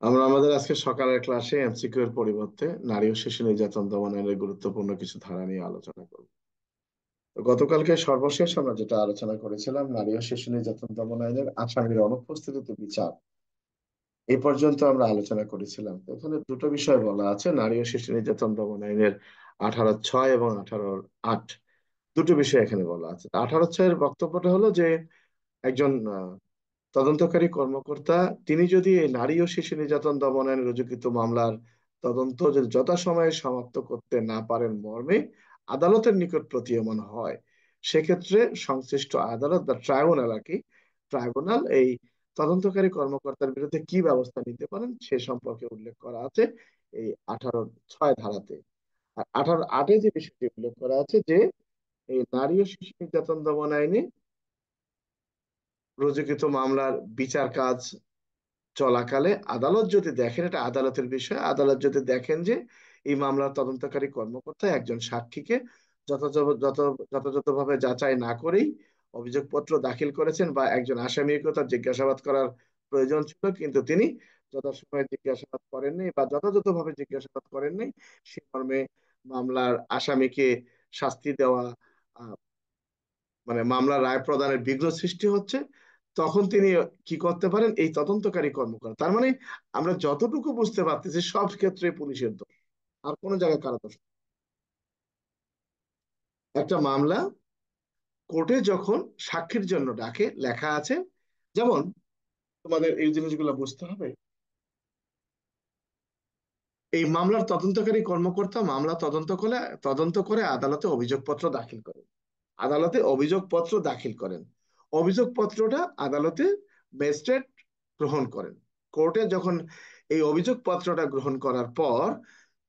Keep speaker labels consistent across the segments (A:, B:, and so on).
A: আমরা আমাদের আজকে সকালের ক্লাসে এমসিকিউ এর পরিবর্তে নারী ও শিশু নির্যাতন দমনের গুরুত্বপূর্ণ কিছু ধারা নিয়ে আলোচনা করব। তো গতকালকে সর্বশেষ আমরা যেটা আলোচনা করেছিলাম, নারী ও শিশু নির্যাতন দমন আইনের আসামির অনুপস্থিতিতে বিচার, এই পর্যন্ত আমরা আলোচনা করেছিলাম। তো এখানে দুটো বিষয় বলা আছে, নারী ও শিশু নির্যাতন দমন আইনের 18(6) এবং 18(8), দুটো বিষয় এখানে বলা আছে। 18(6)-এর বক্তব্যটা হলো যে একজন তদন্তকারী কর্মকর্তা, তিনি যদি এই নারী ও শিশু নির্যাতন দমন আইনে রুজুকৃত মামলার তদন্ত যদি যথাসময়ে সমাপ্ত করতে না পারেন মর্মে আদালতের নিকট প্রতীয়মান হয়, সেক্ষেত্রে সংশ্লিষ্ট আদালত বা ট্রাইব্যুনাল আর কি, ট্রাইব্যুনাল এই তদন্তকারী কর্মকর্তার বিরুদ্ধে কি ব্যবস্থা নিতে পারেন সে সম্পর্কে উল্লেখ করা আছে এই 18(6) ধারাতে। আর 18(8)-এ যে বিষয়টি উল্লেখ করা আছে যে এই নারী ও শিশু নির্যাতন দমন আইনে রুজুকৃত মামলার বিচার কাজ চলাকালে আদালত যদি দেখেন, এটা আদালতের বিষয়, আদালত যদি দেখেন যে এই মামলার তদন্তকারী কর্মকর্তা একজন সাক্ষীকে যথাযথ যথাযথভাবে যাচাই না করেই অভিযোগপত্র দাখিল করেছেন, বা একজন আসামিকে তার জিজ্ঞাসাবাদ করার প্রয়োজন ছিল কিন্তু তিনি যথাসময়ে জিজ্ঞাসাবাদ করেননি বা যথাযথভাবে জিজ্ঞাসাবাদ করেননি, সে মর্মে মামলার আসামিকে শাস্তি দেওয়া, মানে মামলার রায় প্রদানের বিঘ্ন সৃষ্টি হচ্ছে, তখন তিনি কি করতে পারেন, এই তদন্তকারী কর্মকর্তা, তার মানে আমরা যতটুকু বুঝতে পারতেছি সব ক্ষেত্রে পুলিশের দোষ, আর কোনো জায়গায় কারো দোষ নেই। একটা মামলা কোর্টে যখন সাক্ষীর জন্য ডাকে, লেখা আছে, যেমন তোমাদের এই জিনিসগুলো বুঝতে হবে, এই মামলার তদন্তকারী কর্মকর্তা মামলা তদন্ত করে আদালতে অভিযোগপত্র দাখিল করেন, আদালতে অভিযোগপত্র দাখিল করেন, অভিযোগপত্রটা আদালতে ম্যাজিস্ট্রেট গ্রহণ করেন। কোর্টে যখন এই অভিযোগপত্রটা গ্রহণ করার পর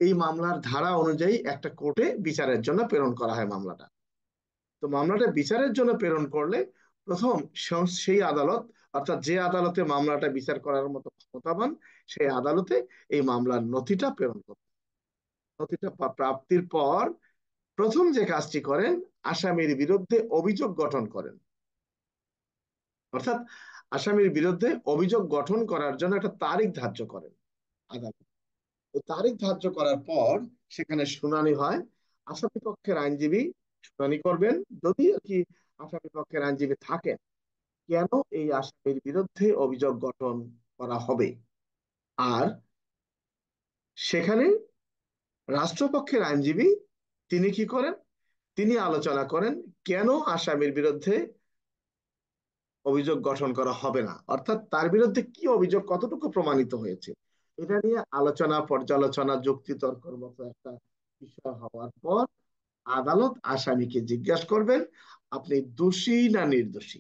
A: এই মামলার ধারা অনুযায়ী একটা কোর্টে বিচারের জন্য প্রেরণ করা হয় মামলাটা। তো মামলাটা বিচারের জন্য প্রেরণ করলে প্রথম সেই আদালত, অর্থাৎ যে আদালতে মামলাটা বিচার করার মতো ক্ষমতাবান, সেই আদালতে এই মামলার নথিটা প্রেরণ করতে, নথিটা প্রাপ্তির পর প্রথম যে কাজটি করেন, আসামির বিরুদ্ধে অভিযোগ গঠন করেন, অর্থাৎ আসামির বিরুদ্ধে অভিযোগ গঠন করার জন্য একটা তারিখ ধার্য করেন আদালত। ওই তারিখ ধার্য করার পর সেখানে শুনানি হয়, আসামি পক্ষের আইনজীবী শুনানি করবেন, যদি আর কি আসামি পক্ষের আইনজীবী থাকেন, কেন এই আসামির বিরুদ্ধে অভিযোগ গঠন করা হবে। আর সেখানে রাষ্ট্রপক্ষের আইনজীবী তিনি কি করেন, তিনি আলোচনা করেন কেন আসামির বিরুদ্ধে অভিযোগ গঠন করা হবে না, অর্থাৎ তার বিরুদ্ধে কি অভিযোগ কতটুকু প্রমাণিত হয়েছে, এটা নিয়ে আলোচনা পর্যালোচনা যুক্তিতর্কের মতো একটা বিষয় হওয়ার পর আদালত আসামিকে জিজ্ঞাসা করবেন, আপনি দোষী না নির্দোষী।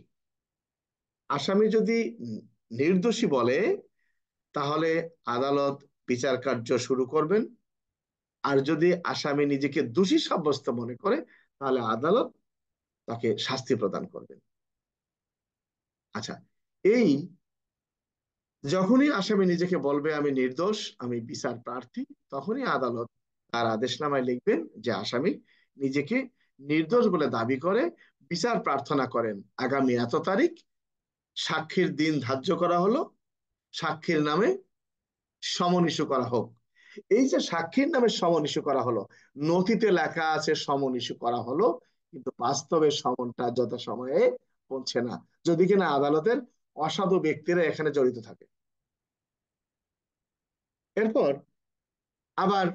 A: আসামি যদি নির্দোষী বলে তাহলে আদালত বিচার কার্য শুরু করবেন, আর যদি আসামি নিজেকে দোষী সাব্যস্ত মনে করে তাহলে আদালত তাকে শাস্তি প্রদান করবেন। আচ্ছা, এই যখনই আসামি নিজেকে বলবে আমি নির্দোষ, আমি বিচার প্রার্থী, তখনই আদালত তার আদেশনামায় লিখবেন যে আসামি নিজেকে নির্দোষ বলে দাবি করে বিচার প্রার্থনা করেন, আগামী এত তারিখ সাক্ষীর দিন ধার্য করা হলো, সাক্ষীর নামে সমন ইস্যু করা হোক। এই যে সাক্ষীর নামে সমন ইস্যু করা হলো, নথিতে লেখা আছে সমন ইস্যু করা হলো, কিন্তু বাস্তবে সমনটা যথাসময়ে পৌঁছে না, যদি কিনা আদালতের অসাধু ব্যক্তিরা এখানে জড়িত থাকে। এরপর আবার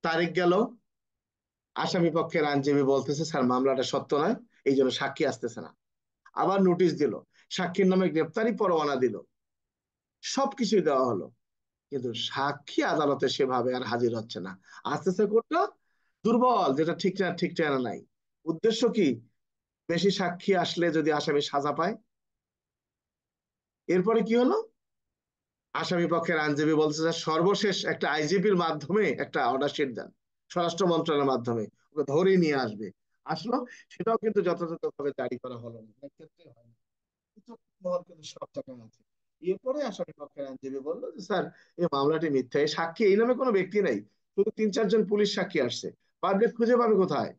A: তারিখ গেল, আসামি পক্ষের আইনজীবী বলতেছে স্যার মামলাটা সত্য নয়, এই জন্য সাক্ষী আসতেছে না। আবার নোটিশ দিল, সাক্ষীর নামে গ্রেপ্তারি পরোয়ানা দিল, সবকিছুই দেওয়া হলো, কিন্তু সাক্ষী আদালতে সেভাবে আর হাজির হচ্ছে না, আসতেছে কোনটা, দুর্বল, যেটা ঠিক না, ঠিক ঠিকানা নাই। উদ্দেশ্য কি, বেশি সাক্ষী আসলে যদি আসামি সাজা পায়। এরপরে কি হলো, আসামি পক্ষের আইনজীবী বলছে যে সর্বশেষ একটা আইজিপির মাধ্যমে একটা অর্ডার শিট দেন, স্বরাষ্ট্র মন্ত্রণালয়ের মাধ্যমে ওকে ধরেই নিয়ে আসবে। আসলো, সেটাও কিন্তু যথাযথভাবে জারি করা হলো না, অনেক ক্ষেত্রে হয় না, কিন্তু মহল কিন্তু সব জায়গায় আছে। এরপরে আসামি পক্ষের আইনজীবী বললো যে স্যার এই মামলাটি মিথ্যা, এই সাক্ষী এই নামে কোনো ব্যক্তি নাই, শুধু 3-4 জন পুলিশ সাক্ষী আসছে, পাবলিক খুঁজে পাবে কোথায়।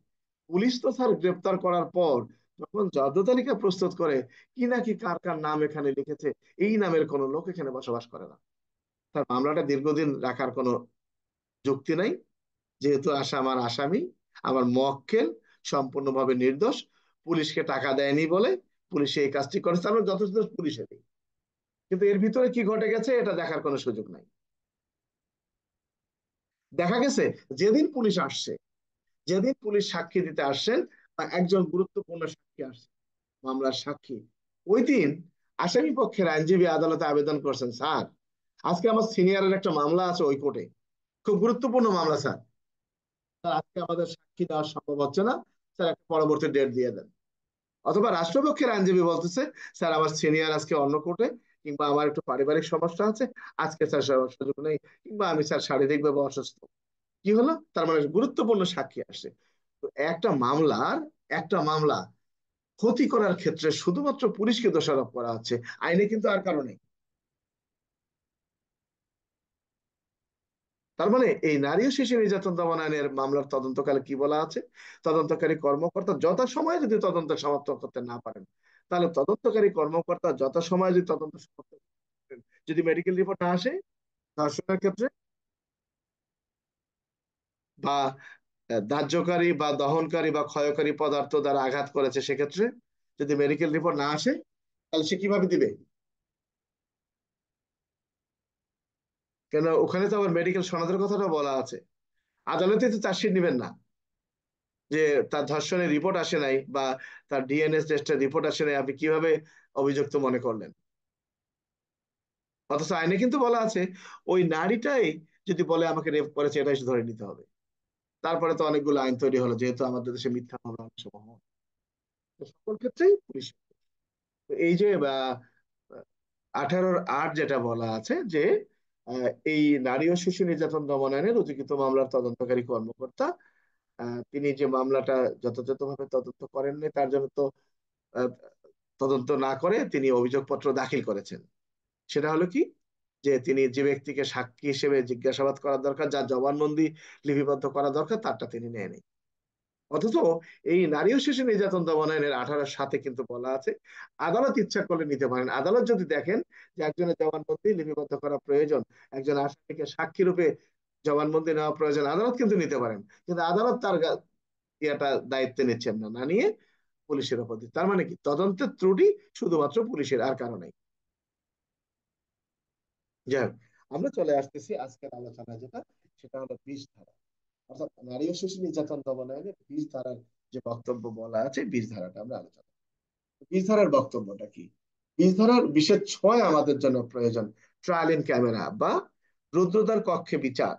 A: পুলিশ তো স্যার গ্রেপ্তার করার পর যখন জব্দ তালিকা প্রস্তুত করে, কি নাকি কার কার নাম এখানে লিখেছে, এই নামের কোনো লোক এখানে বসবাস করে না। তার মামলাটা দীর্ঘদিন রাখার কোনো যুক্তি নাই, যেহেতু আমার আসামি, আমার মক্কেল সম্পূর্ণভাবে নির্দোষ, পুলিশকে টাকা দেয়নি বলে পুলিশ এই কাজটি করেছে, আমরা যথেষ্ট পুলিশেরই। কিন্তু এর ভিতরে কি ঘটে গেছে এটা দেখার কোনো সুযোগ নাই। দেখা গেছে যেদিন পুলিশ আসছে, যেদিন পুলিশ সাক্ষী দিতে আসছেন বা একজন গুরুত্বপূর্ণ সাক্ষী আসছে, মামলার সাক্ষী, ওই দিন আসামি পক্ষের আইনজীবী আদালতে আবেদন করছেন, স্যার আজকে আমার সিনিয়রের একটা মামলা আছে ওই কোর্টে, খুব গুরুত্বপূর্ণ মামলা স্যার, স্যার আজকে আমাদের সাক্ষী দেওয়া সম্ভব হচ্ছে না, স্যার একটা পরবর্তী ডেট দিয়ে দেন। অথবা রাষ্ট্রপক্ষের আইনজীবী বলতেছে, স্যার আমার সিনিয়র আজকে অন্য কোর্টে, কিংবা আমার একটু পারিবারিক সমস্যা আছে, আজকে স্যার সুযোগ নেই, কিংবা আমি স্যার শারীরিকভাবে অসুস্থ। কি হলো, তার মানে গুরুত্বপূর্ণ সাক্ষী আসছে। তো একটা মামলা ক্ষতি করার ক্ষেত্রে শুধুমাত্র পুলিশকে দোষারোপ করা হচ্ছে, আইনে কিন্তু আর কারণে। তার মানে এই নারী ও শিশু নির্যাতন দমন আইনের মামলার তদন্তকালে কি বলা আছে, তদন্তকারী কর্মকর্তা যথাসময়ে যদি তদন্ত সমাপ্ত করতে না পারেন, তাহলে তদন্তকারী কর্মকর্তা যথাসময়ে যদি তদন্ত সমাপ্ত করেন, যদি মেডিকেল রিপোর্ট না আসে ধর্ষণের ক্ষেত্রে, বা দাহ্যকারী বা দহনকারী বা ক্ষয়কারী পদার্থ দ্বারা আঘাত করেছে সেক্ষেত্রে যদি মেডিকেল রিপোর্ট না আসে, তাহলে সে কিভাবে দিবে? কেন ওখানে তো আবার মেডিকেল সনদের কথাটা বলা আছে। আদালতে তো চার্জশিট নিবেন না যে তার ধর্ষণের রিপোর্ট আসে নাই বা তার ডিএনএ টেস্টের রিপোর্ট আসে নাই, আপনি কিভাবে অভিযুক্ত মনে করলেন? অথচ আইনে কিন্তু বলা আছে ওই নারীটাই যদি বলে আমাকে রেপ করেছে, এটাই ধরে নিতে হবে। তারপরে তো অনেকগুলো আইন তৈরি হলো, যেহেতু আমাদের দেশে মিথ্যা মামলা অনেক সময় হয়। তো সকল ক্ষেত্রেই পুলিশ। তো এই যে 18-8 যেটা বলা আছে যে এই নারী ও শিশু নির্যাতন দমন আইনের রুজুকৃত মামলার তদন্তকারী কর্মকর্তা তিনি যে মামলাটা যথাযথভাবে তদন্ত করেননি, তার জন্য তো আহ, তদন্ত না করে তিনি অভিযোগপত্র দাখিল করেছেন। সেটা হলো কি, যে তিনি যে ব্যক্তিকে সাক্ষী হিসেবে জিজ্ঞাসাবাদ করা দরকার, যার জবানবন্দি লিপিবদ্ধ করা দরকার, তারটা তিনি নেয়নি। অথচ এই নারী ও শিশু নির্যাতন দমন আইনের 18-7 কিন্তু বলা আছে আদালত ইচ্ছা করলে নিতে পারেন। আদালত যদি দেখেন যে একজনের জবানবন্দি লিপিবদ্ধ করা প্রয়োজন, একজন আসামিকে সাক্ষী রূপে জবানবন্দি নেওয়া প্রয়োজন, আদালত কিন্তু নিতে পারেন। কিন্তু আদালত তার ইয়েটা দায়িত্বে নিচ্ছেন না, না নিয়ে পুলিশের উপর দিচ্ছে। তার মানে কি, তদন্তের ত্রুটি শুধুমাত্র পুলিশের, আর কারণে। যাই হোক, আমরা চলে আসতেছি আজকের আলোচনা যেটা, সেটা হলো 20 ধারা, অর্থাৎ নারী ও শিশু নির্যাতন দমন আইনের 20 ধারার যে বক্তব্য বলা আছে, 20 ধারাটা আমরা আলোচনা। 20 ধারার বক্তব্যটা কি? 20 ধারার বিশেষ 6 আমাদের জন্য প্রয়োজন, ট্রায়াল ইন ক্যামেরা বা রুদ্রদ্বার কক্ষে বিচার।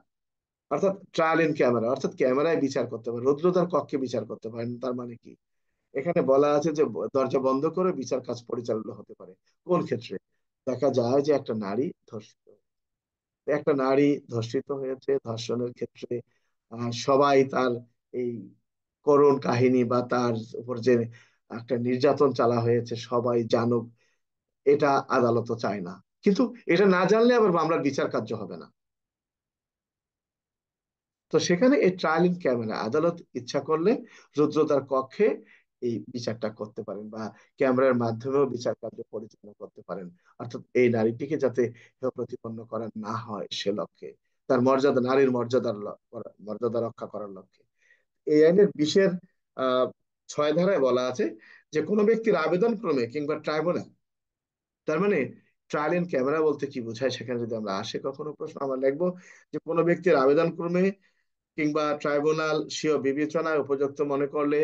A: অর্থাৎ ট্রায়াল ইন ক্যামেরা অর্থাৎ ক্যামেরায় বিচার করতে পারেন, রুদ্রদ্বার কক্ষে বিচার করতে পারেন। তার মানে কি, এখানে বলা আছে যে দরজা বন্ধ করে বিচার কাজ পরিচালনা হতে পারে। কোন ক্ষেত্রে? দেখা যায় যে একটা নারী ধর্ষিত হয়েছে, ধর্ষণের ক্ষেত্রে সবাই তার এই করুণ কাহিনী বা তার উপর যে একটা নির্যাতন চালা হয়েছে সবাই জানুক, এটা আদালতও চায় না। কিন্তু এটা না জানলে আবার মামলার বিচার কার্য হবে না। তো সেখানে এই ট্রায়াল ইন ক্যামেরা, আদালত ইচ্ছা করলে রুদ্রতার কক্ষে এই বিচারটা করতে পারেন, বা ক্যামেরার মাধ্যমেও বিচার কার্য পরিচালনা করতে পারেন। অর্থাৎ এই নারীটিকে যাতে হেয় প্রতিপন্ন করা না হয় সে লক্ষ্যে, তার মর্যাদা, নারীর মর্যাদা রক্ষা করার লক্ষ্যে। এই আইনের 20-এর 6 ধারায় বলা আছে যে কোনো ব্যক্তির আবেদন ক্রমে কিংবা ট্রাইব্যুনাল, তার মানে ট্রায়াল ইন ক্যামেরা বলতে কি বোঝায়, সেখানে যদি আমরা আসে কখনো প্রশ্ন, আমরা লিখবো যে কোনো ব্যক্তির আবেদন ক্রমে কিংবা ট্রাইব্যুনাল স্বীয় বিবেচনায় উপযুক্ত মনে করলে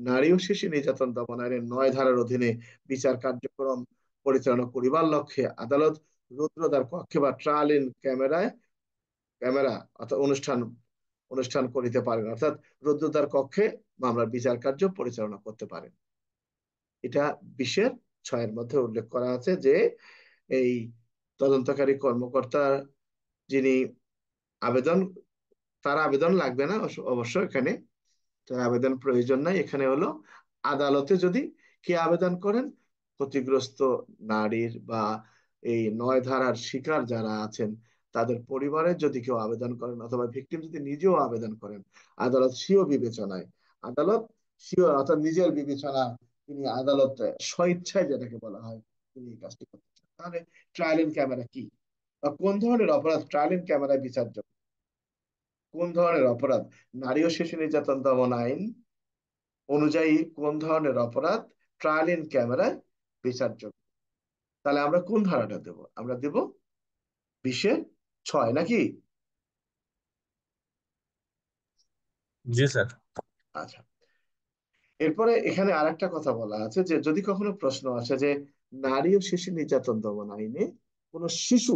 A: নারী ও শিশু নির্যাতন দমন আইনের 9 ধারার অধীনে বিচার কার্যক্রম পরিচালনা করিবার লক্ষ্যে আদালত রুদ্রদ্বার কক্ষে বা ট্রায়াল ইন ক্যামেরা অর্থাৎ অনুষ্ঠান অনুষ্ঠান করিতে পারেন, অর্থাৎ রুদ্রদ্বার কক্ষে মামলার বিচার কার্য পরিচালনা করতে পারেন। এটা 20-এর 6-এর মধ্যে উল্লেখ করা আছে যে এই তদন্তকারী কর্মকর্তা যিনি আবেদন, তার আবেদন লাগবে না অবশ্য এখানে, তার আবেদন প্রয়োজন নাই। এখানে হলো আদালতে যদি কে আবেদন করেন, ক্ষতিগ্রস্ত নারীর বা এই 9 ধারার শিকার যারা আছেন তাদের পরিবারের যদি কেউ আবেদন করেন, অথবা ভিকটিম যদি নিজেও আবেদন করেন, আদালত স্বীয় বিবেচনায়, আদালত স্বীয় অর্থাৎ নিজের বিবেচনা, তিনি আদালত স্বইচ্ছায় যেটাকে বলা হয় তিনি এই কাজটি করতে চান। তাহলে ট্রায়াল ইন ক্যামেরা কি? বা কোন ধরনের অপরাধ ট্রায়াল ইন ক্যামেরায় বিচারযোগ্য? কোন ধরনের অপরাধ নারী ও শিশু নির্যাতন দমন আইন অনুযায়ী কোন ধরনের অপরাধ ট্রায়াল ইন ক্যামেরায় বিচারযোগ্য? তাহলে আমরা কোন ধারাটা দেব? আমরা দেব 20-6 নাকি?
B: জি স্যার।
A: আচ্ছা, এরপরে এখানে আরেকটা কথা বলা আছে যে যদি কখনো প্রশ্ন আসে যে নারী ও শিশু নির্যাতন দমন আইনে কোন শিশু,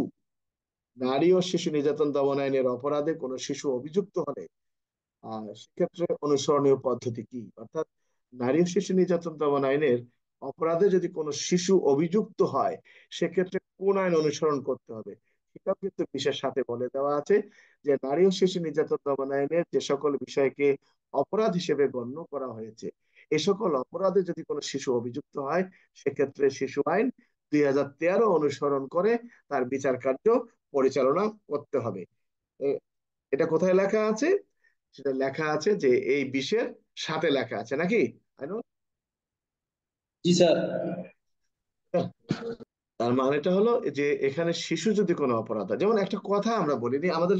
A: নারী ও শিশু নির্যাতন দমন আইনের অপরাধে কোন শিশু অভিযুক্ত হলে সেক্ষেত্রে অনুসরণীয় পদ্ধতি কি? অর্থাৎ নারী ও শিশু নির্যাতন দমন আইনের অপরাধে যদি কোনো শিশু অভিযুক্ত হয় সেক্ষেত্রে কোন আইন অনুসরণ করতে হবে সেটাও কিন্তু বিশেষ সাথে বলে দেওয়া আছে যে নারী ও শিশু নির্যাতন দমন আইনের যে সকল বিষয়কে অপরাধ হিসেবে গণ্য করা হয়েছে এ সকল অপরাধে যদি কোনো শিশু অভিযুক্ত হয় সেক্ষেত্রে শিশু আইন 2013 অনুসরণ করে তার বিচার কার্য পরিচালনা করতে হবে। এটা কোথায় লেখা আছে? সেটা লেখা আছে যে এই বিষয়ের সাথে লেখা আছে নাকি? আইনুল?
B: জি স্যার।
A: তার মানেটা হলো যে এখানে শিশু যদি কোনো অপরাধ হয়, যেমন একটা কথা আমরা বলিনি, আমাদের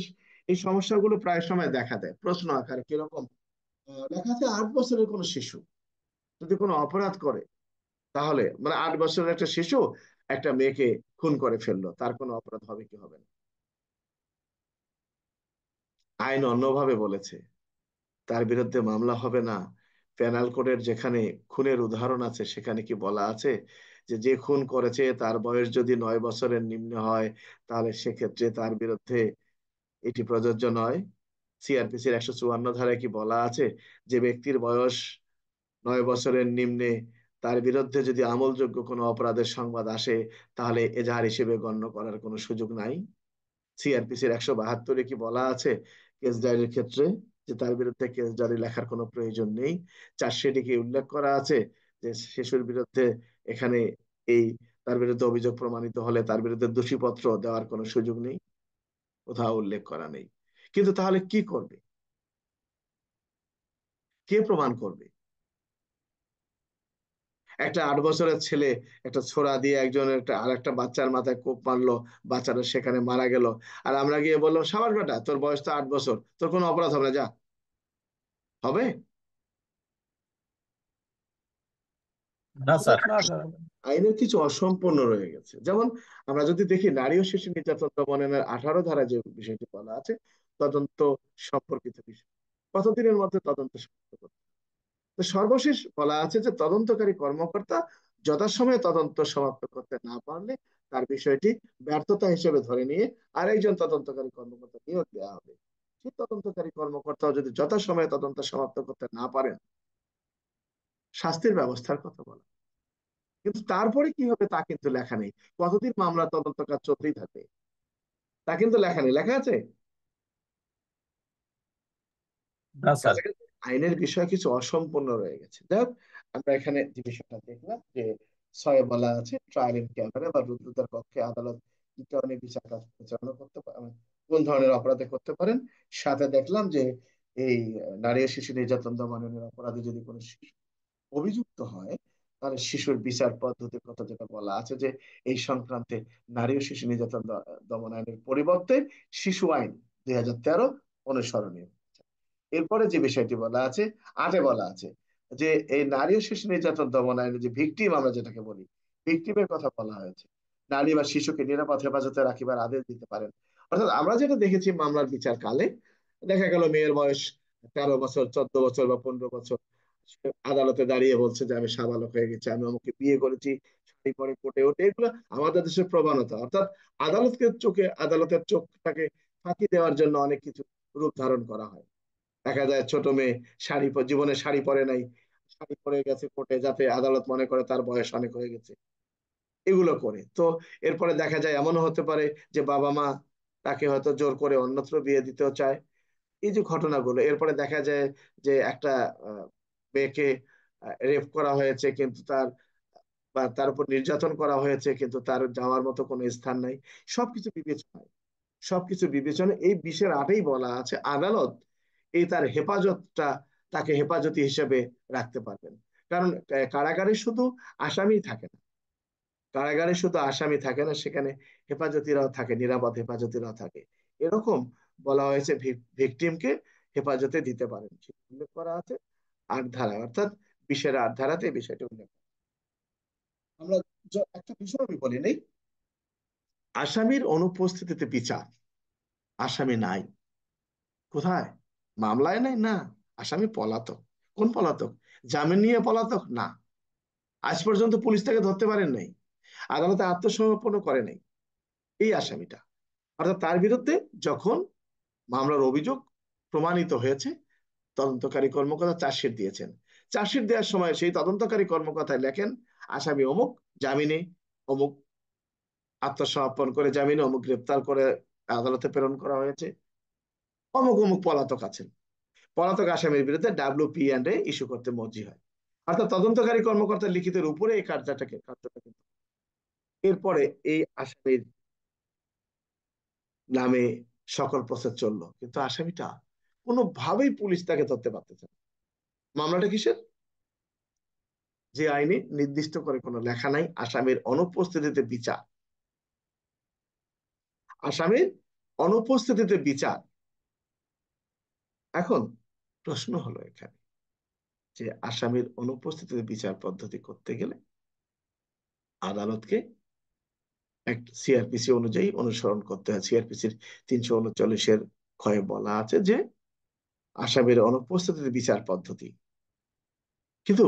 A: এই সমস্যাগুলো প্রায় সময় দেখা দেয় প্রশ্ন আকারে কিরকম, লেখা আছে 8 বছরের কোনো শিশু যদি কোনো অপরাধ করে তাহলে মানে 8 বছরের একটা শিশু একটা মেয়েকে খুন করে ফেললো, তার কোনো অপরাধ হবে কি হবে না? আইন অন্যভাবে বলেছে তার বিরুদ্ধে মামলা হবে না। পেনাল কোডের যেখানে খুনের উদাহরণ আছে সেখানে কি বলা আছে যে যে খুন করেছে তার বয়স যদি 9 বছরের নিম্নে হয় তাহলে সেক্ষেত্রে তার বিরুদ্ধে এটি প্রযোজ্য নয়? সিআরপিসির 154 ধারায় কি বলা আছে যে ব্যক্তির বয়স 9 বছরের নিম্নে তার বিরুদ্ধে যদি আমলযোগ্য কোনো অপরাধের সংবাদ আসে তাহলে এজাহার হিসেবে গণ্য করার কোনো সুযোগ নাই? সিআরপিসির 172-এ কি বলা আছে কেস ডায়েরির ক্ষেত্রে যে তার বিরুদ্ধে কেস ডায়েরি লেখার কোনো প্রয়োজন নেই? চার্জশিটে কি উল্লেখ করা আছে যে শিশুর বিরুদ্ধে এখানে এই তার বিরুদ্ধে অভিযোগ প্রমাণিত হলে তার বিরুদ্ধে দোষীপত্র দেওয়ার কোনো সুযোগ নেই? কোথাও উল্লেখ করা নেই। কিন্তু তাহলে কি করবে? কে প্রমাণ করবে? একটা 8 বছরের ছেলে একটা ছোরা দিয়ে একজন একটা আর একটা বাচ্চার মাথায় কোপ মারলো, বাচ্চাটা সেখানে মারা গেল, আর আমরা গিয়ে বললাম সাবাস বেটা তোর বয়স তো 8 বছর, তোর কোনো অপরাধ হবে না, যা। হবে?
B: না
A: সুতরাং
B: স্যার।
C: না স্যার।
A: আইনের কিছু অসম্পূর্ণ রয়ে গেছে। যেমন আমরা যদি দেখি নারী ও শিশু নির্যাতন দমনের 18 ধারা যে বিষয়টি বলা আছে তদন্ত সম্পর্কিত বিষয়, কতদিনের মধ্যে তদন্ত সমাপ্ত করতে হবে? তো সর্বশেষ বলা আছে যে তদন্তকারী কর্মকর্তা যথাসময়ে তদন্ত সমাপ্ত করতে না পারলে তার বিষয়টি ব্যর্থতা হিসেবে ধরে নিয়ে আরেকজন তদন্তকারী কর্মকর্তা নিয়োগ দেওয়া হবে। সেই তদন্তকারী কর্মকর্তাও যদি যথাসময়ে তদন্ত সমাপ্ত করতে না পারেন শাস্তির ব্যবস্থার কথা বলা, কিন্তু তারপরে কি হবে তা কিন্তু লেখা নেই। কতদিন মামলা তদন্ত কাজ চলতেই থাকবে তা কিন্তু লেখা নেই, লেখা আছে
B: না স্যার।
A: কাছাকাছি। আইনের বিষয় কিছু অসম্পূর্ণ রয়ে গেছে। যাই হোক, আমরা এখানে যে বিষয়টা দেখলাম যে 6 বলা আছে ট্রায়াল ইন ক্যামেরা বা রুদ্ধদ্বার কক্ষে আদালত কি কারণে বিচার কাজ পরিচালনা করতে পারেন, কোন ধরনের অপরাধে করতে পারেন। সাথে দেখলাম যে এই নারী ও শিশু নির্যাতন দমনের অপরাধে যদি কোনো শিশু অভিযুক্ত হয় তাহলে শিশুর বিচার পদ্ধতির কথা যেটা বলা আছে যে এই সংক্রান্তে নারী ও শিশু নির্যাতন দমন আইনের পরিবর্তে শিশু আইন 2013 অনুসরণীয়। এরপরে যে বিষয়টি বলা আছে 8-এ বলা আছে যে এই নারী ও শিশু নির্যাতন দমন আইনে যে ভিকটিম আমরা যেটাকে বলি ভিকটিমের কথা বলা হয়েছে, নারী বা শিশুকে নিরাপদ হেফাজতে রাখিবার আদেশ দিতে পারেন। অর্থাৎ আমরা যেটা দেখেছি মামলার বিচার কালে দেখা গেল মেয়ের বয়স 13 বছর, 14 বছর বা 15 বছর, সে আদালতে দাঁড়িয়ে বলছে যে আমি সাবালক হয়ে গেছি, আমি আমাকে বিয়ে করেছি, শাড়ি পরে কোটে ওঠে, এগুলো আমাদের দেশের প্রবণতা। অর্থাৎ আদালতের চোখটাকে ফাঁকি দেওয়ার জন্য অনেক কিছু রূপ ধারণ করা হয়। দেখা যায় ছোট মেয়ে জীবনে শাড়ি পরে নাই, শাড়ি পরে গেছে কোর্টে যাতে আদালত মনে করে তার বয়স অনেক হয়ে গেছে, এগুলো করে। তো এরপরে দেখা যায় এমনও হতে পারে যে বাবা মা তাকে হয়তো জোর করে অন্যত্র বিয়ে দিতেও চায়। এই যে ঘটনাগুলো, এরপরে দেখা যায় যে একটা মেয়েকে রেপ করা হয়েছে কিন্তু তার উপর নির্যাতন করা হয়েছে কিন্তু তার যাওয়ার মতো কোনো স্থান নাই। সবকিছু বিবেচনায়, সবকিছু বিবেচনা এই 20-এর 8-এই বলা আছে আদালত এই তার হেফাজতটা তাকে হেফাজতি হিসেবে রাখতে পারবেন। কারণ কারাগারে শুধু আসামিই থাকে না, কারাগারে শুধু আসামি থাকে না, সেখানে হেফাজতিরাও থাকে, নিরাপদ হেফাজতিরাও থাকে। এরকম বলা হয়েছে ভিকটিমকে হেফাজতে দিতে পারেন, সেটা উল্লেখ করা আছে 8 ধারায়, অর্থাৎ 20-এর 8 ধারাতে এই বিষয়টি উল্লেখ করা। আমরা একটা বিষয় আমি বলি নেই, আসামির অনুপস্থিতিতে বিচার। আসামি নাই কোথায়? মামলায় নাই না, আসামি পলাতক। কোন পলাতক? জামিন নিয়ে পলাতক না, আজ পর্যন্ত পুলিশ তাকে ধরতে পারেন নাই, আদালতে আত্মসমর্পণও করে নাই এই আসামিটা। অর্থাৎ তার বিরুদ্ধে যখন মামলার অভিযোগ প্রমাণিত হয়েছে, তদন্তকারী কর্মকর্তা চার্জশিট দিয়েছেন, চার্জশিট দেওয়ার সময় সেই তদন্তকারী কর্মকর্তা লেখেন আসামি অমুক জামিনে, অমুক আত্মসমর্পণ করে জামিনে, অমুক গ্রেপ্তার করে আদালতে প্রেরণ করা হয়েছে, অমুক অমুক পলাতক আছেন। পলাতক আসামির বিরুদ্ধে WP&A ইস্যু করতে মর্জি হয়। অর্থাৎ তদন্তকারী কর্মকর্তার লিখিতের উপরে এই কার্যটা কিন্তু। এরপরে এই আসামির নামে সকল প্রসেস চললো, কিন্তু আসামিটা কোনোভাবেই পুলিশ তাকে ধরতে পারতেছে না। মামলাটা কিসের? যে আইনে নির্দিষ্ট করে কোনো লেখা নাই আসামির অনুপস্থিতিতে বিচার। আসামির অনুপস্থিতিতে বিচার। এখন প্রশ্ন হলো এখানে যে আসামির অনুপস্থিতিতে বিচার পদ্ধতি করতে গেলে আদালতকে এক CRPC অনুযায়ী অনুসরণ করতে হয়। CRPCর 339-এর ক্ষয়ে বলা আছে যে আসামির অনুপস্থিতিতে বিচার পদ্ধতি। কিন্তু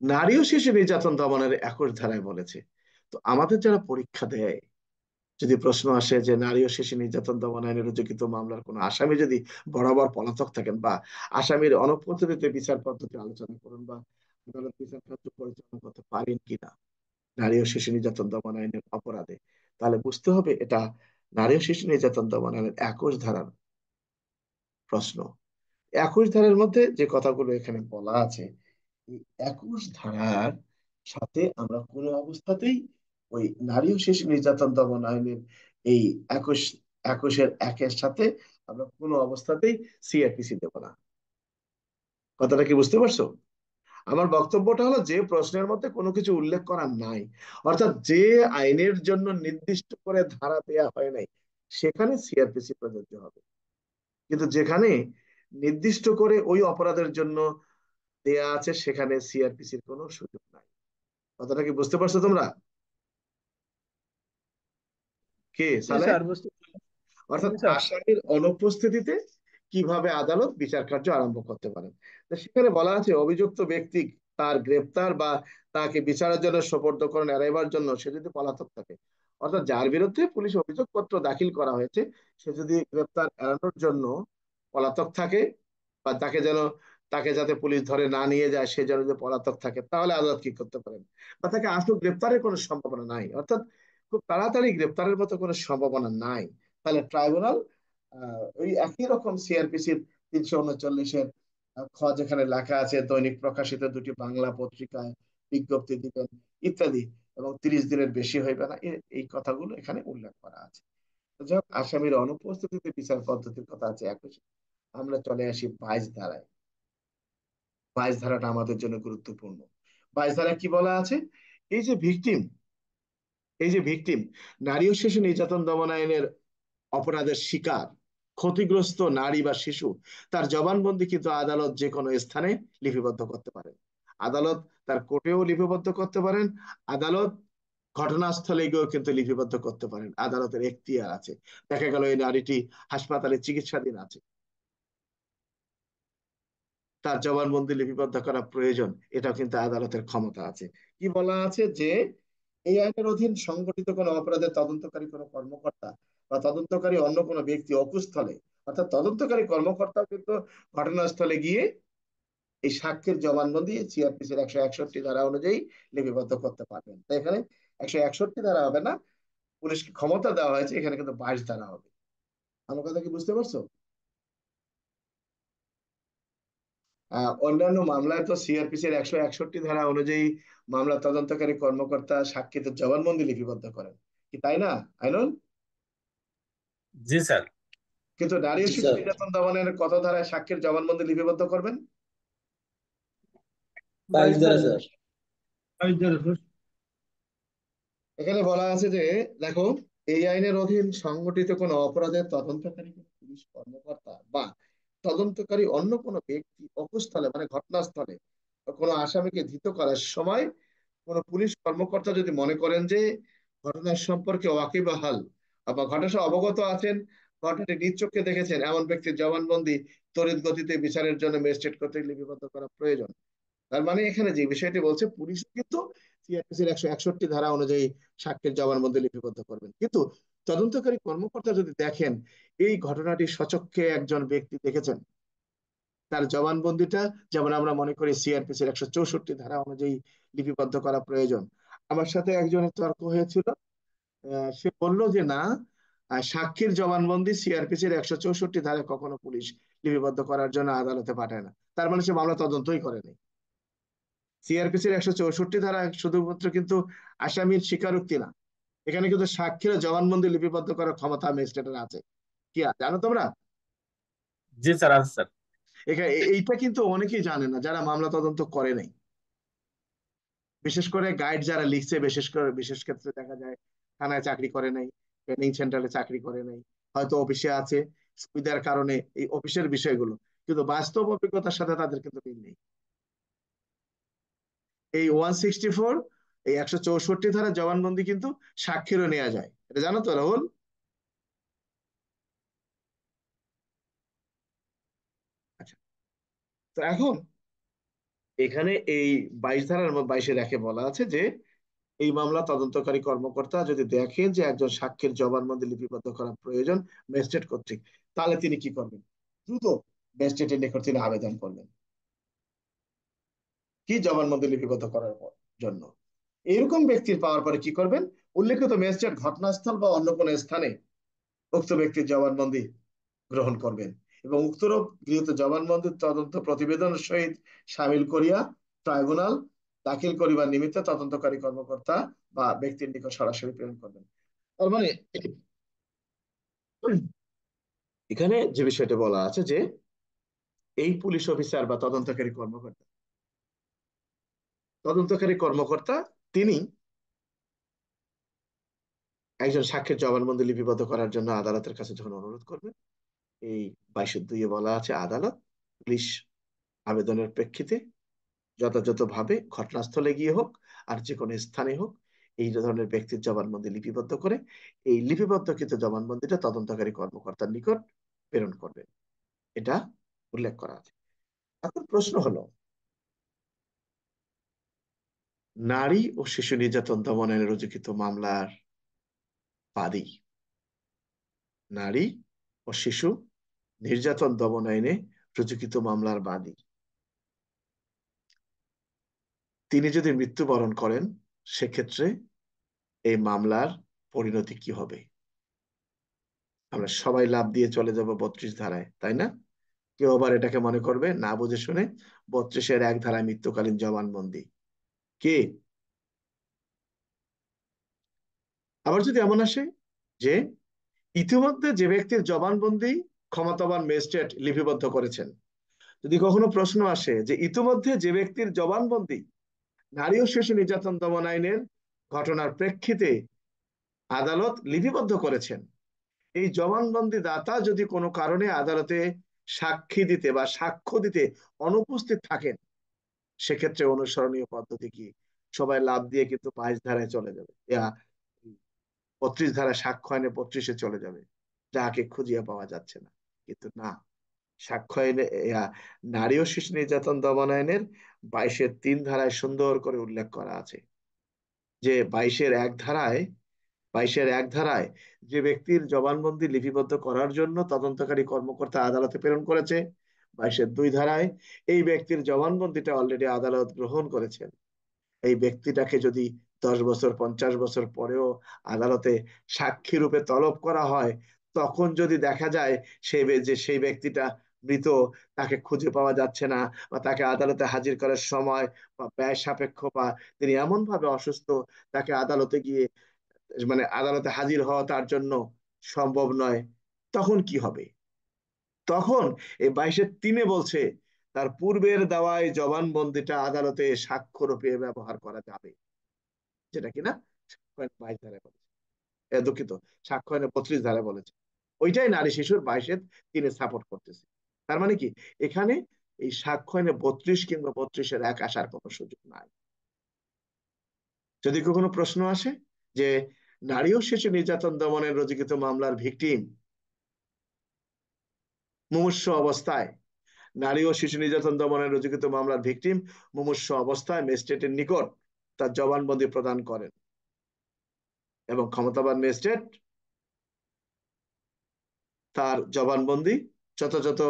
A: নারী ও শিশু নির্যাতন দমনের 21 ধারায় বলেছে। তো আমাদের যারা পরীক্ষা দেয়, যদি প্রশ্ন আসে যে নারী ও শিশু নির্যাতন দমন আইনে রুজুকৃত মামলার কোন আসামি যদি বরাবর পলাতক থাকেন, বা আসামির অনুপস্থিতিতে বিচার পদ্ধতি আলোচনা করুন, বা আদালত বিচার কার্য পরিচালনা করতে পারেন কিনা নারী ও শিশু নির্যাতন দমন আইনের অপরাধে, তাহলে বুঝতে হবে এটা নারী ও শিশু নির্যাতন দমন আইনের 21 ধারার প্রশ্ন। 21 ধারার মধ্যে যে কথাগুলো এখানে বলা আছে, এই 21 ধারার সাথে আমরা কোনো অবস্থাতেই ওই নারী ও শিশু নির্যাতন দমন আইনের এই 21-এর 1-এর সাথে আমরা কোনো অবস্থাতেই CRPC দেব না। কথাটা কি বুঝতে পারছো? আমার বক্তব্যটা হলো, যে প্রশ্নের মধ্যে কোনো কিছু উল্লেখ করা নাই, অর্থাৎ যে আইনের জন্য নির্দিষ্ট করে ধারা দেয়া হয় নাই, সেখানে CRPC প্রযোজ্য হবে। কিন্তু যেখানে নির্দিষ্ট করে ওই অপরাধের জন্য দেয়া আছে, সেখানে CRPCর কোনো সুযোগ নাই। কথাটা কি বুঝতে পারছো তোমরা? কে
B: জি
A: সালে?
B: স্যার, বুঝতে
A: অর্থাৎ
B: জি স্যার।
A: আসামির অনুপস্থিতিতে কিভাবে আদালত বিচার কার্য আরম্ভ করতে পারেন। তো সেখানে বলা আছে অভিযুক্ত ব্যক্তি তার গ্রেপ্তার বা তাকে বিচারের জন্য সোপর্দকরণ এড়াইবার জন্য সে যদি পলাতক থাকে, অর্থাৎ যার বিরুদ্ধে পুলিশ অভিযোগপত্র দাখিল করা হয়েছে, সে যদি গ্রেপ্তার এড়ানোর জন্য পলাতক থাকে, বা তাকে যাতে পুলিশ ধরে না নিয়ে যায় সে যেন যদি পলাতক থাকে, তাহলে আদালত কি করতে পারেন? বা তাকে আশু গ্রেপ্তারের কোনো সম্ভাবনা নাই, অর্থাৎ খুব তাড়াতাড়ি গ্রেপ্তারের মতো কোনো সম্ভাবনা নাই, তাহলে ট্রাইব্যুনাল ওই একই রকম CRPCর 339-এর যেখানে লেখা আছে দৈনিক প্রকাশিত 2টি বাংলা পত্রিকায় বিজ্ঞপ্তি দিবেন ইত্যাদি, এবং 30 দিনের বেশি হইবে না, এই কথাগুলো এখানে উল্লেখ করা আছে। তো যাই হোক, আসামির অনুপস্থিতিতে বিচার পদ্ধতির কথা আছে 21। আমরা চলে আসি 22 ধারায়। 22 ধারাটা আমাদের জন্য গুরুত্বপূর্ণ। 22 ধারায় কি বলা আছে? এই যে ভিকটিম, এই যে ভিকটিম নারী ও শিশু নির্যাতন দমন আইনের অপরাধের শিকার, ক্ষতিগ্রস্ত নারী বা শিশু, তার জবানবন্দি কিন্তু আদালত যে কোনো স্থানে লিপিবদ্ধ করতে পারেন। আদালত তার কোর্টেও লিপিবদ্ধ করতে পারেন, আদালত ঘটনাস্থলে গিয়েও কিন্তু লিপিবদ্ধ করতে পারেন, আদালতের এখতিয়ার আছে। দেখা গেল এই নারীটি হাসপাতালে চিকিৎসাধীন আছে, তার জবানবন্দি লিপিবদ্ধ করা প্রয়োজন, এটাও কিন্তু আদালতের ক্ষমতা আছে। কি বলা আছে যে এই আইনের অধীন সংগঠিত কোনো অপরাধের তদন্তকারী কোনো কর্মকর্তা বা তদন্তকারী অন্য কোনো ব্যক্তি অকুস্থলে, অর্থাৎ তদন্তকারী কর্মকর্তাও কিন্তু ঘটনাস্থলে গিয়ে এই সাক্ষ্যের জবানবন্দি CRPCর 161 ধারা অনুযায়ী লিপিবদ্ধ করতে পারবেন। তাই এখানে 161 ধারা হবে না, পুলিশকে ক্ষমতা দেওয়া হয়েছে, এখানে কিন্তু 22 ধারা হবে। আমার কথা কি বুঝতে পারছো? অন্যান্য মামলায় তো CRPCর 161 ধারা অনুযায়ী মামলা তদন্তকারী কর্মকর্তা সাক্ষীদের জবানবন্দি লিপিবদ্ধ করেন, কি তাই না আইনুল?
B: জি স্যার।
A: কিন্তু নারী ও
B: জি
A: শিশু
B: স্যার।
A: নির্যাতন দমনের কত ধারায় সাক্ষীর জবানবন্দি লিপিবদ্ধ করবেন?
B: 22 ধারা স্যার। 22 ধারা স্যার।
A: এখানে বলা আছে যে, দেখো, এই আইনের অধীন সংগঠিত কোনো অপরাধের তদন্তকারী কোনো পুলিশ কর্মকর্তা বা তদন্তকারী অন্য কোনো ব্যক্তি অকুস্থলে মানে ঘটনাস্থলে কোনো আসামিকে ধৃত করার সময় কোনো পুলিশ কর্মকর্তা যদি মনে করেন যে ঘটনার সম্পর্কে ওয়াকিবহাল বা ঘটনা অবগত আছেন, ঘটনাটি নিজ চোখে দেখেছেন, এমন ব্যক্তির জবানবন্দি তড়িৎ গতিতে বিচারের জন্য ম্যাজিস্ট্রেট কর্তৃক লিপিবদ্ধ করা প্রয়োজন। তার মানে এখানে যে বিষয়টি বলছে, পুলিশ কিন্তু সিআরপিসির 161 ধারা অনুযায়ী সাক্ষ্যের জবানবন্দি লিপিবদ্ধ করবেন, কিন্তু তদন্তকারী কর্মকর্তা যদি দেখেন এই ঘটনাটি সচক্ষে একজন ব্যক্তি দেখেছেন, তার জবানবন্দিটা যেমন আমরা মনে করি সিআরপিসির 164 ধারা অনুযায়ী লিপিবদ্ধ করা প্রয়োজন। আমার সাথে একজনের তর্ক হয়েছিল, সে বলল যে না, সাক্ষীর জবানবন্দি সিআরপিসির 164 ধারায় কখনো পুলিশ লিপিবদ্ধ করার জন্য আদালতে পাঠায় না। তার মানে সে মামলা তদন্তই করেনি। সিআরপিসির 164 ধারা শুধুমাত্র কিন্তু আসামির স্বীকারোক্তি না, এখানে কিন্তু সাক্ষীর জবানবন্দি লিপিবদ্ধ করার ক্ষমতা ম্যাজিস্ট্রেটের আছে। কি জানো তোমরা?
B: জি স্যার, আছে স্যার।
A: এখানে এইটা কিন্তু অনেকেই জানে না যারা মামলা তদন্ত করে নাই, বিশেষ করে গাইড যারা লিখছে, বিশেষ করে বিশেষ ক্ষেত্রে দেখা যায় থানায় চাকরি করে নাই, ট্রেনিং সেন্টারে চাকরি করে নাই, হয়তো অফিসে আছে, সুবিধার কারণে এই অফিসের বিষয়গুলো, কিন্তু বাস্তব অভিজ্ঞতার সাথে তাদের কিন্তু মিল নেই। এই 164, এই 164 ধারা জবানবন্দি কিন্তু সাক্ষীরও নেওয়া যায়, এটা জানো তো রাহুল? আচ্ছা, তো এখন এখানে এই 22 ধারার 22-এ বলা আছে যে এই মামলা তদন্তকারী কর্মকর্তা যদি দেখেন যে একজন সাক্ষীর জবানবন্দি লিপিবদ্ধ করা প্রয়োজন ম্যাজিস্ট্রেট কর্তৃক, তাহলে তিনি কি করবেন? দ্রুত ম্যাজিস্ট্রেটের নিকট তিনি আবেদন করবেন কি জবানবন্দি লিপিবদ্ধ করার জন্য। এরকম ব্যক্তির পাওয়ার পরে কি করবেন? উল্লেখিত ম্যাজিস্ট্রেট ঘটনাস্থল বা অন্য কোনো স্থানে উক্ত ব্যক্তির জবানবন্দি গ্রহণ করবেন এবং উক্তরূপ গৃহীত জবানবন্দির তদন্ত প্রতিবেদনের সহিত সামিল করিয়া ট্রাইব্যুনাল দাখিল করিবার নিমিত্তে তদন্তকারী কর্মকর্তা বা ব্যক্তির নিকট সরাসরি প্রেরণ করবেন। তার মানে এখানে যে বিষয়টা বলা আছে যে এই পুলিশ অফিসার বা তদন্তকারী কর্মকর্তা তিনি একজন সাক্ষীর জবানবন্দি লিপিবদ্ধ করার জন্য আদালতের কাছে যখন অনুরোধ করবেন, এই 22-এ বলা আছে আদালত পুলিশ আবেদনের প্রেক্ষিতে যথাযথভাবে ঘটনাস্থলে গিয়ে হোক আর যে কোনো স্থানে হোক এই ধরনের ব্যক্তির জবানবন্দি লিপিবদ্ধ করে এই লিপিবদ্ধকৃত জবানবন্দিটা তদন্তকারী কর্মকর্তার নিকট প্রেরণ করবেন, এটা উল্লেখ করা আছে। এখন প্রশ্ন হলো, নারী ও শিশু নির্যাতন দমন আইনে রুজুকৃত মামলার বাদী, নারী ও শিশু নির্যাতন দমন আইনে রুজুকৃত মামলার বাদী, তিনি যদি মৃত্যুবরণ করেন সেক্ষেত্রে এই মামলার পরিণতি কি হবে? আমরা সবাই লাফ দিয়ে চলে যাব 32 ধারায়, তাই না? কেউ আবার এটাকে মনে করবে না বুঝে শুনে 32-এর 1 ধারায় মৃত্যুকালীন জবানবন্দি। কে? আবার যদি এমন আসে যে ইতিমধ্যে যে ব্যক্তির জবানবন্দি ক্ষমতাবান ম্যাজিস্ট্রেট লিপিবদ্ধ করেছেন, যদি কখনো প্রশ্ন আসে যে ইতিমধ্যে যে ব্যক্তির জবানবন্দি নারী ও শিশু নির্যাতন দমন আইনের ঘটনার প্রেক্ষিতে আদালত লিপিবদ্ধ করেছেন, এই জবানবন্দি দাতা যদি কোনো কারণে আদালতে সাক্ষী দিতে বা সাক্ষ্য দিতে অনুপস্থিত থাকেন, সেক্ষেত্রে অনুসরণীয় পদ্ধতি কি? সবাই লাভ দিয়ে কিন্তু 22 ধারায় চলে যাবে, 32 ধারা সাক্ষ্য আইনে 32-এ চলে যাবে, যাকে খুঁজিয়ে পাওয়া যাচ্ছে না। কিন্তু না, সাক্ষ্য আইনে নারী ও শিশু নির্যাতন দমন আইনের 22-এর 3 ধারায় সুন্দর করে উল্লেখ করা আছে যে 22-এর 1 ধারায় যে ব্যক্তির জবানবন্দি লিপিবদ্ধ করার জন্য তদন্তকারী কর্মকর্তা আদালতে প্রেরণ করেছে, 22-এর 2 ধারায় এই ব্যক্তির জবানবন্দিটা অলরেডি আদালত গ্রহণ করেছেন, এই ব্যক্তিটাকে যদি 10 বছর 50 বছর পরেও আদালতে সাক্ষী রূপে তলব করা হয়, তখন যদি দেখা যায় সেই ব্যক্তিটা মৃত, তাকে খুঁজে পাওয়া যাচ্ছে না বা তাকে আদালতে হাজির করার সময় বা ব্যয় সাপেক্ষ বা তিনি এমন ভাবে অসুস্থ তাকে আদালতে গিয়ে মানে আদালতে হাজির হওয়া তার জন্য সম্ভব নয়, তখন কি হবে? তখন এই 22-এর 3-এ বলছে তার পূর্বের দেওয়া এই জবানবন্দিটা আদালতে সাক্ষ্য রূপে ব্যবহার করা যাবে, যেটা কিনা আইনে 22 ধারায় বলেছে, দুঃখিত, সাক্ষ্য আইনে 32 ধারায় বলেছে। ওইটাই নারী শিশুর 22-3 সাপোর্ট করতেছে। তার মানে কি, এখানে এই সাক্ষ্য আইনে 32 কিংবা 32-1 আসার কোনো সুযোগ নাই। যদি কোনো প্রশ্ন আসে যে নারী ও শিশু নির্যাতন দমনের রচিত মামলার ভিকটিম মুমূর্ষু অবস্থায়, নারী ও শিশু নির্যাতন দমনের রচিত মামলার ভিকটিম মুমূর্ষু অবস্থায় ম্যাজিস্ট্রেটের নিকট তার জবানবন্দি প্রদান করেন এবং ক্ষমতাবান ম্যাজিস্ট্রেট তার জবানবন্দি যথাযথ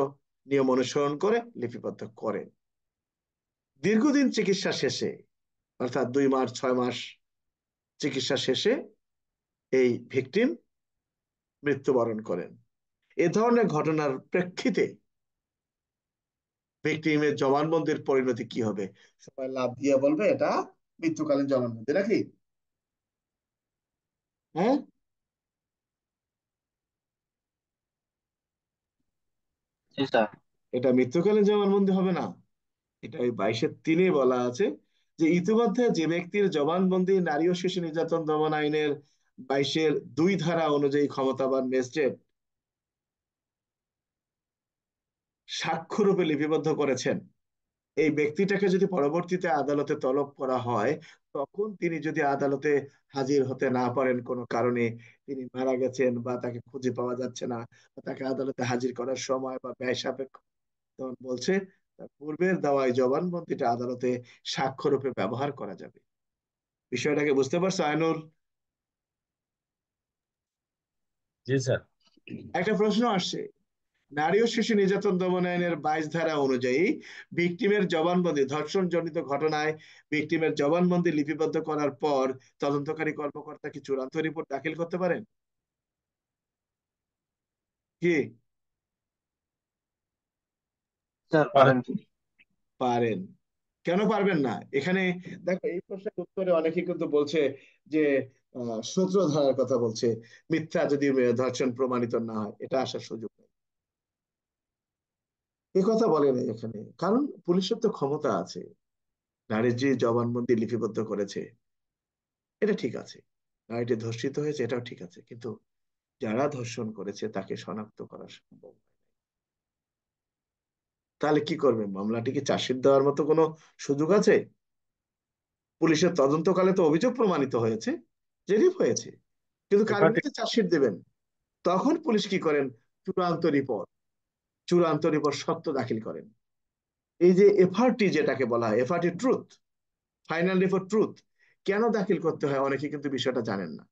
A: নিয়ম অনুসরণ করে লিপিবদ্ধ করেন। দীর্ঘদিন চিকিৎসা শেষে, অর্থাৎ 2 মাস 6 মাস চিকিৎসা শেষে এই ভিকটিম মৃত্যুবরণ করেন। এ ধরনের ঘটনার প্রেক্ষিতে ভিকটিমের জবানবন্দির পরিণতি কি হবে? সবাই লাভ দিয়ে বলবে এটা মৃত্যুকালীন জবানবন্দি, নাকি? হ্যাঁ,
B: জি স্যার।
A: এটা মৃত্যুকালীন জবানবন্দি হবে না। এটা ওই 22-3 বলা আছে যে ইতিমধ্যে যে ব্যক্তির জবানবন্দি নারী ও শিশু নির্যাতন দমন আইনের 22-2 ধারা অনুযায়ী ক্ষমতাবান ম্যাজিস্ট্রেট সাক্ষ্যরূপে লিপিবদ্ধ করেছেন, এই ব্যক্তিটাকে যদি পরবর্তীতে আদালতে তলব করা হয়, তখন তিনি যদি আদালতে হাজির হতে না পারেন কোনো কারণে, তিনি মারা গেছেন বা তাকে খুঁজে পাওয়া যাচ্ছে না, বা তাকে আদালতে হাজির করার সময় বা ব্যয় সাপেক্ষ, তখন বলছে তার পূর্বের দেওয়া এই জবানবন্দিটা আদালতে সাক্ষ্যরূপে ব্যবহার করা যাবে। বিষয়টাকে বুঝতে পারছো আইনুল?
B: জি স্যার।
A: একটা প্রশ্ন আসছে, নারী ও শিশু নির্যাতন দমন আইনের 22 ধারা অনুযায়ী ভিকটিমের জবানবন্দি, ধর্ষণ জনিত ঘটনায় ভিকটিমের জবানবন্দি লিপিবদ্ধ করার পর তদন্তকারী কর্মকর্তা কি চূড়ান্ত রিপোর্ট দাখিল করতে পারেন? কি
B: স্যার পারেন।
A: পারেন? কেন পারবেন না? এখানে দেখো, এই প্রশ্নের উত্তরে অনেকে কিন্তু বলছে যে সূত্রধারার কথা বলছে, মিথ্যা যদি ধর্ষণ প্রমাণিত না হয় এটা আসার সুযোগ নেই। এ কথা বলে না এখানে, কারণ পুলিশের তো ক্ষমতা আছে। নারীর যে জবানবন্দি লিপিবদ্ধ করেছে এটা ঠিক আছে, নারীটি ধর্ষিত হয়েছে এটাও ঠিক আছে, কিন্তু যারা ধর্ষণ করেছে তাকে শনাক্ত করা সম্ভব নয়। তাহলে কি করবে? মামলাটিকে চার্জশিট দেওয়ার মতো কোনো সুযোগ আছে? পুলিশের তদন্তকালে তো অভিযোগ প্রমাণিত হয়েছে, জেরিফ হয়েছে, কিন্তু কার
B: এফআরটি।
A: বিরুদ্ধে চার্জশিট দেবেন? তখন পুলিশ কি করেন? চূড়ান্ত রিপোর্ট, চূড়ান্ত রিপোর্ট সত্য দাখিল করেন। এই যে এফআরটি যেটাকে বলা হয়, FRT truth, final report truth, কেন দাখিল করতে হয় অনেকে কিন্তু বিষয়টা জানেন না।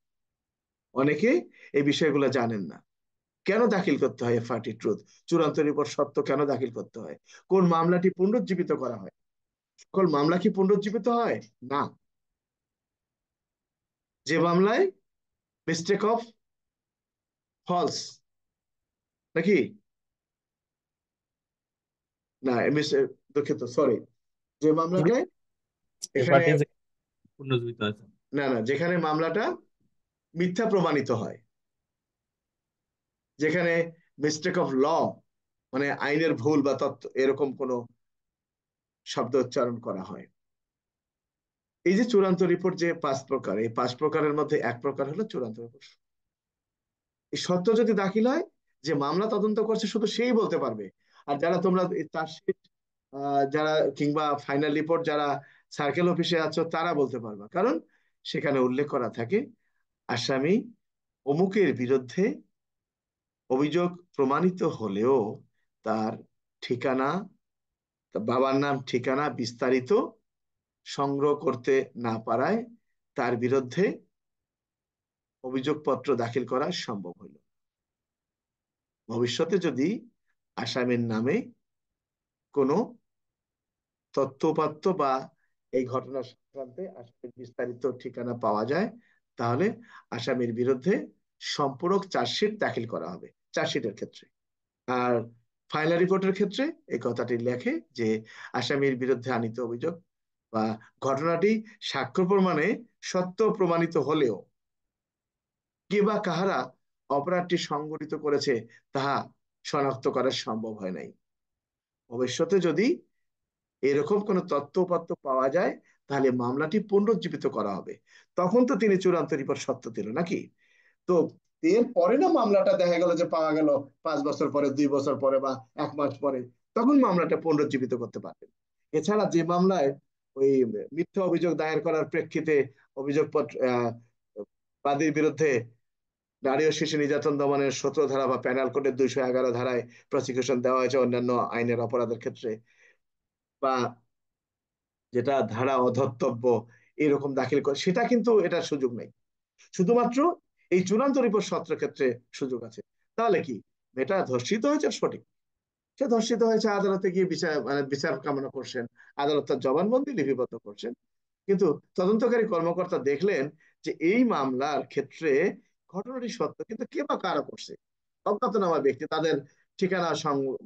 A: অনেকে এই বিষয়গুলো জানেন না। কেন দাখিল করতে হয় এফআরটি ট্রুথ, চূড়ান্ত রিপোর্ট সত্য কেন দাখিল করতে হয়? কোন মামলাটি পুনরুজ্জীবিত করা হয়? সকল মামলা কি পুনরুজ্জীবিত হয়? না। যে মামলায় মিস্টেক অফ ফলস, নাকি? না, দুঃখিত, সরি, যে মামলাটায় এখানে,
B: এফআরটি পুনর্জীবিত হয়েছে।
A: না না, যেখানে মামলাটা মিথ্যা প্রমাণিত হয়, যেখানে মিস্টেক অফ ল, মানে আইনের ভুল বা তথ্য এরকম কোন শব্দ উচ্চারণ করা হয়। এই যে চূড়ান্ত রিপোর্ট যে 5 প্রকার, এই 5 প্রকারের মধ্যে এক প্রকার হলো চূড়ান্ত রিপোর্ট। এই সত্য যদি দাখিল হয়, যে মামলা তদন্ত করছে শুধু সেই বলতে পারবে। আর যারা তোমরা চার্জশিট, যারা কিংবা ফাইনাল রিপোর্ট যারা সার্কেল অফিসে আছো তারা বলতে পারবা, কারণ সেখানে উল্লেখ করা থাকে আসামি অমুকের বিরুদ্ধে অভিযোগ প্রমাণিত হলেও তার ঠিকানা, তার বাবার নাম ঠিকানা বিস্তারিত সংগ্রহ করতে না পারায় তার বিরুদ্ধে অভিযোগপত্র দাখিল করা সম্ভব হইল। ভবিষ্যতে যদি আসামির নামে কোনো তথ্যপাত্য বা এই ঘটনা সংক্রান্তে আসামির বিস্তারিত ঠিকানা পাওয়া যায়, তাহলে আসামির বিরুদ্ধে সম্পূরক চার্জশিট দাখিল করা হবে চার্জশিটের ক্ষেত্রে। আর ফাইনাল রিপোর্টের ক্ষেত্রে এই কথাটি লেখে যে আসামির বিরুদ্ধে আনীত অভিযোগ বা ঘটনাটি সাক্ষ্য প্রমাণে সত্য প্রমাণিত হলেও কে বা কাহারা অপরাধটি সংগঠিত করেছে তাহা শনাক্ত করা সম্ভব হয় নাই। ভবিষ্যতে যদি এরকম কোনো তথ্য উপাত্ত পাওয়া যায়, তাহলে মামলাটি পুনরুজ্জীবিত করা হবে। তখন তো তিনি চূড়ান্ত রিপোর্ট সত্য দিল নাকি? তো এর পরে না মামলাটা দেখা গেল যে পাওয়া গেল 5 বছর পরে, 2 বছর পরে বা 1 মাস পরে, তখন মামলাটা পুনরুজ্জীবিত করতে পারবেন। এছাড়া যে মামলায় ওই মিথ্যা অভিযোগ দায়ের করার প্রেক্ষিতে অভিযোগপত্র বাদীর বিরুদ্ধে নারী ও শিশু নির্যাতন দমনের 17 ধারা বা প্যানাল কোডের 211 ধারায় প্রসিকিউশন দেওয়া হয়েছে অন্যান্য আইনের অপরাধের ক্ষেত্রে, বা যেটা ধারা অধর্তব্য এরকম দাখিল করে, সেটা কিন্তু এটার সুযোগ নেই। শুধুমাত্র এই চূড়ান্ত রিপোর্ট সত্রের ক্ষেত্রে সুযোগ আছে। তাহলে কি মেয়েটা ধর্ষিত হয়েছে? সঠিক, সে ধর্ষিত হয়েছে, আদালতে গিয়ে বিচার বিচার কামনা করছেন, আদালত তার জবানবন্দি লিপিবদ্ধ করছেন। কিন্তু তদন্তকারী কর্মকর্তা দেখলেন যে এই মামলার ক্ষেত্রে ঘটনাটি সত্য, কিন্তু কে বা কারা করছে, অজ্ঞাতনামা ব্যক্তি, তাদের ঠিকানা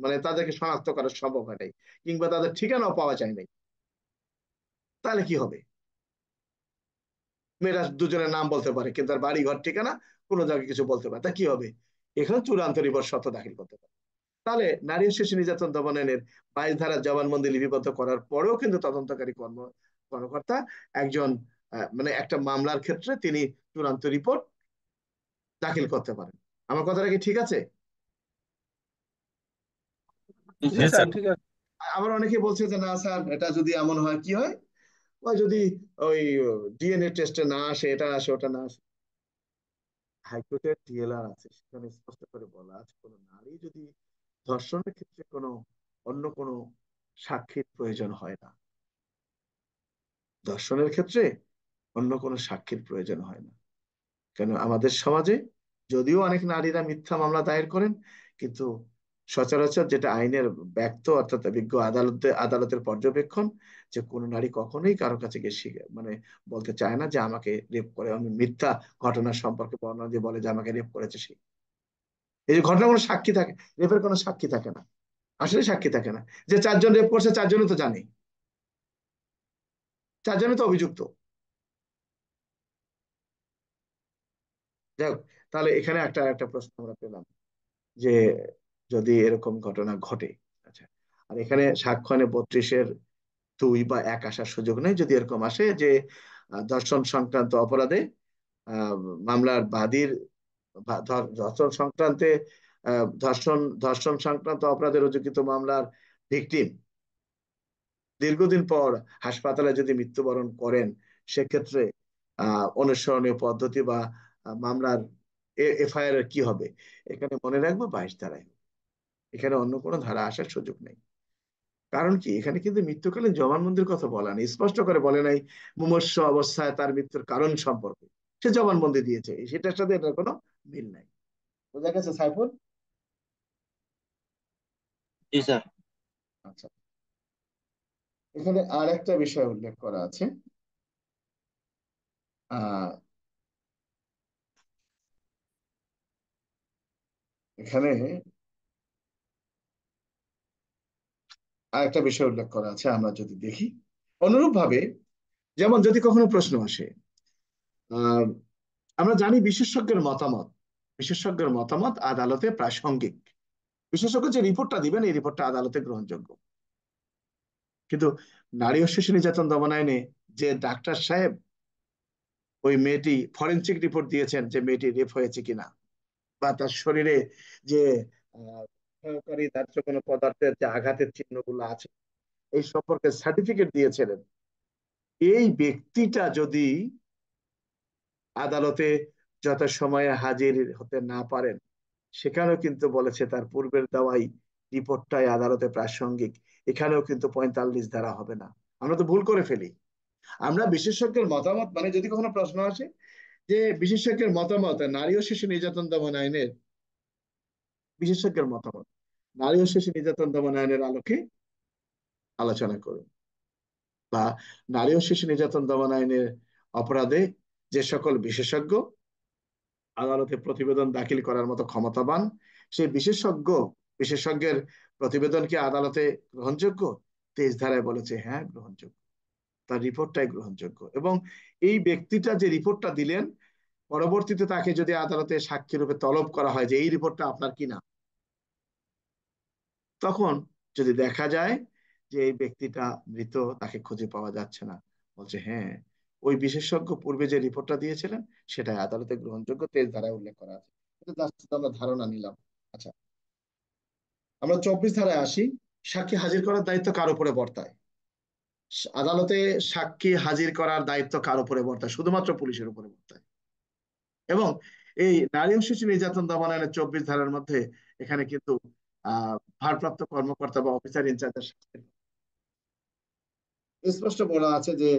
A: মানে তাদেরকে শনাক্ত করা সম্ভব হয় নাই, কিংবা তাদের ঠিকানাও পাওয়া যায় নাই। তাহলে কি হবে? মেয়েরা দুজনের নাম বলতে পারে, কিন্তু তার বাড়ি ঘর ঠিকানা কোনো জায়গায় কিছু বলতে পারে, তা কি হবে? এখানে চূড়ান্ত রিপোর্ট সত্য দাখিল করতে পারে। তাহলে নারী ও শিশু নির্যাতন দমন আইনের 22 ধারা জবানবন্দি লিপিবদ্ধ করার পরেও কিন্তু তদন্তকারী কর্মকর্তা একজন মানে একটা মামলার ক্ষেত্রে তিনি চূড়ান্ত রিপোর্ট দাখিল করতে পারেন। আমার কথাটা কি ঠিক আছে?
B: জি
A: ঠিক আছে।
B: স্যার, ঠিক আছে।
A: আবার অনেকে বলছে যে না স্যার, এটা যদি এমন হয় কি হয়, বা যদি ওই ডিএনএ টেস্টে না আসে, এটা আসে, ওটা না আসে, হাইকোর্টের টিএলআর আছে, সেখানে স্পষ্ট করে বলা আছে কোনো নারী যদি ধর্ষণের ক্ষেত্রে কোনো অন্য কোনো সাক্ষীর প্রয়োজন হয় না, ধর্ষণের ক্ষেত্রে অন্য কোনো সাক্ষীর প্রয়োজন হয় না। কেন আমাদের সমাজে যদিও অনেক নারীরা মিথ্যা মামলা দায়ের করেন, কিন্তু সচরাচর যেটা আইনের ব্যক্ত অর্থাৎ বিজ্ঞ আদালতের পর্যবেক্ষণ, যে কোনো নারী কখনোই কারো কাছে গিয়ে মানে বলতে চায় না যে আমাকে রেপ করে, আমি মিথ্যা ঘটনা সম্পর্কে বর্ণনা দিয়ে বলে যে আমাকে রেপ করেছে সে। এই যে ঘটনা কোনো সাক্ষী থাকে, রেপের কোনো সাক্ষী থাকে না, আসলে সাক্ষী থাকে না। যে 4 জন রেপ করছে 4 জনই তো জানে, 4 জনই তো অভিযুক্ত। যাই হোক, তাহলে এখানে একটা একটা প্রশ্ন আমরা পেলাম যে যদি এরকম ঘটনা ঘটে, আচ্ছা, আর এখানে সাক্ষ্য 32-বা 1 আসার সুযোগ নেই। যদি এরকম আসে যে ধর্ষণ সংক্রান্ত অপরাধে আহ, মামলার বাদীর ধর্ষণ সংক্রান্তে ধর্ষণ সংক্রান্ত অপরাধের রুজুকৃত মামলার ভিকটিম দীর্ঘদিন পর হাসপাতালে যদি মৃত্যুবরণ করেন, সেক্ষেত্রে অনুসরণীয় পদ্ধতি বা মামলার এফআইআর কি হবে? এখানে মনে রাখবো 22 ধারায়, এখানে অন্য কোনো ধারা আসার সুযোগ নেই। কারণ কি, এখানে কিন্তু মৃত্যুকালীন জবানবন্দির কথা বলা নেই, স্পষ্ট করে বলে নাই মুমূর্ষু অবস্থায় তার মৃত্যুর কারণ সম্পর্কে সে জবানবন্দি দিয়েছে, সেটার সাথে এটার কোনো মিল নাই। বোঝা গেছে সাইফুল?
B: জি স্যার।
A: আচ্ছা, এখানে আর একটা বিষয় উল্লেখ করা আছে। আহ এখানে আর একটা বিষয় উল্লেখ করা আছে, আমরা যদি দেখি অনুরূপ ভাবে, যেমন যদি কখনো প্রশ্ন আসে, আহ আমরা জানি বিশেষজ্ঞের মতামত আদালতে প্রাসঙ্গিক। বিশেষজ্ঞ যে রিপোর্টটা দিবেন, এই রিপোর্টটা আদালতে গ্রহণযোগ্য। কিন্তু নারী ও শিশু নির্যাতন দমন আইনে যে ডাক্তার সাহেব ওই মেয়েটি ফরেনসিক রিপোর্ট দিয়েছেন যে মেয়েটি রেপ হয়েছে কিনা, বা তার শরীরে যে ক্ষয়কারী দাহ্য কোনো পদার্থের যে আঘাতের চিহ্নগুলো আছে, এই সম্পর্কে সার্টিফিকেট দিয়েছিলেন, এই ব্যক্তিটা যদি আদালতে যথাসময়ে হাজির হতে না পারেন, সেখানেও কিন্তু বলেছে তার পূর্বের দেওয়াই রিপোর্টটাই আদালতে প্রাসঙ্গিক। এখানেও কিন্তু 45 ধারা হবে না। আমরা তো ভুল করে ফেলি। আমরা বিশেষজ্ঞের মতামত মানে, যদি কখনো প্রশ্ন আসে যে বিশেষজ্ঞের মতামত নারী ও শিশু নির্যাতন দমন আইনের, বিশেষজ্ঞের মতামত নারী ও শিশু নির্যাতন দমন আইনের আলোকে আলোচনা করুন, বা নারী ও শিশু নির্যাতন দমন আইনের অপরাধে যে সকল আদালতে প্রতিবেদন দাখিল করার মতো ক্ষমতাবান, সেই বিশেষজ্ঞের প্রতিবেদন কি আদালতে গ্রহণযোগ্য? 23 ধারায় বলেছে হ্যাঁ, গ্রহণযোগ্য, তার রিপোর্টটাই গ্রহণযোগ্য। এবং এই ব্যক্তিটা যে রিপোর্টটা দিলেন, পরবর্তীতে তাকে যদি আদালতে সাক্ষী রূপে তলব করা হয় যে এই রিপোর্টটা আপনার কিনা, তখন যদি দেখা যায় যে এই ব্যক্তিটা মৃত, তাকে খুঁজে পাওয়া যাচ্ছে না, বলছে হ্যাঁ, ওই বিশেষজ্ঞ পূর্বে যে রিপোর্টটা দিয়েছিলেন সেটাই আদালতে গ্রহণযোগ্য, 23 ধারায় উল্লেখ করা আছে। এটা জাস্ট আমরা ধারণা নিলাম। আচ্ছা, আমরা 24 ধারায় আসি। সাক্ষী হাজির করার দায়িত্ব কার উপরে বর্তায়? আদালতে সাক্ষী হাজির করার দায়িত্ব কার উপরে বর্তায়? শুধুমাত্র পুলিশের উপরে বর্তায়। এবং এই নারী ও শিশু নির্যাতন দমন আইনের 24 ধারার মধ্যে এখানে কিন্তু ভারপ্রাপ্ত কর্মকর্তা বা অফিসার ইনচার্জের স্পষ্ট বলা আছে যে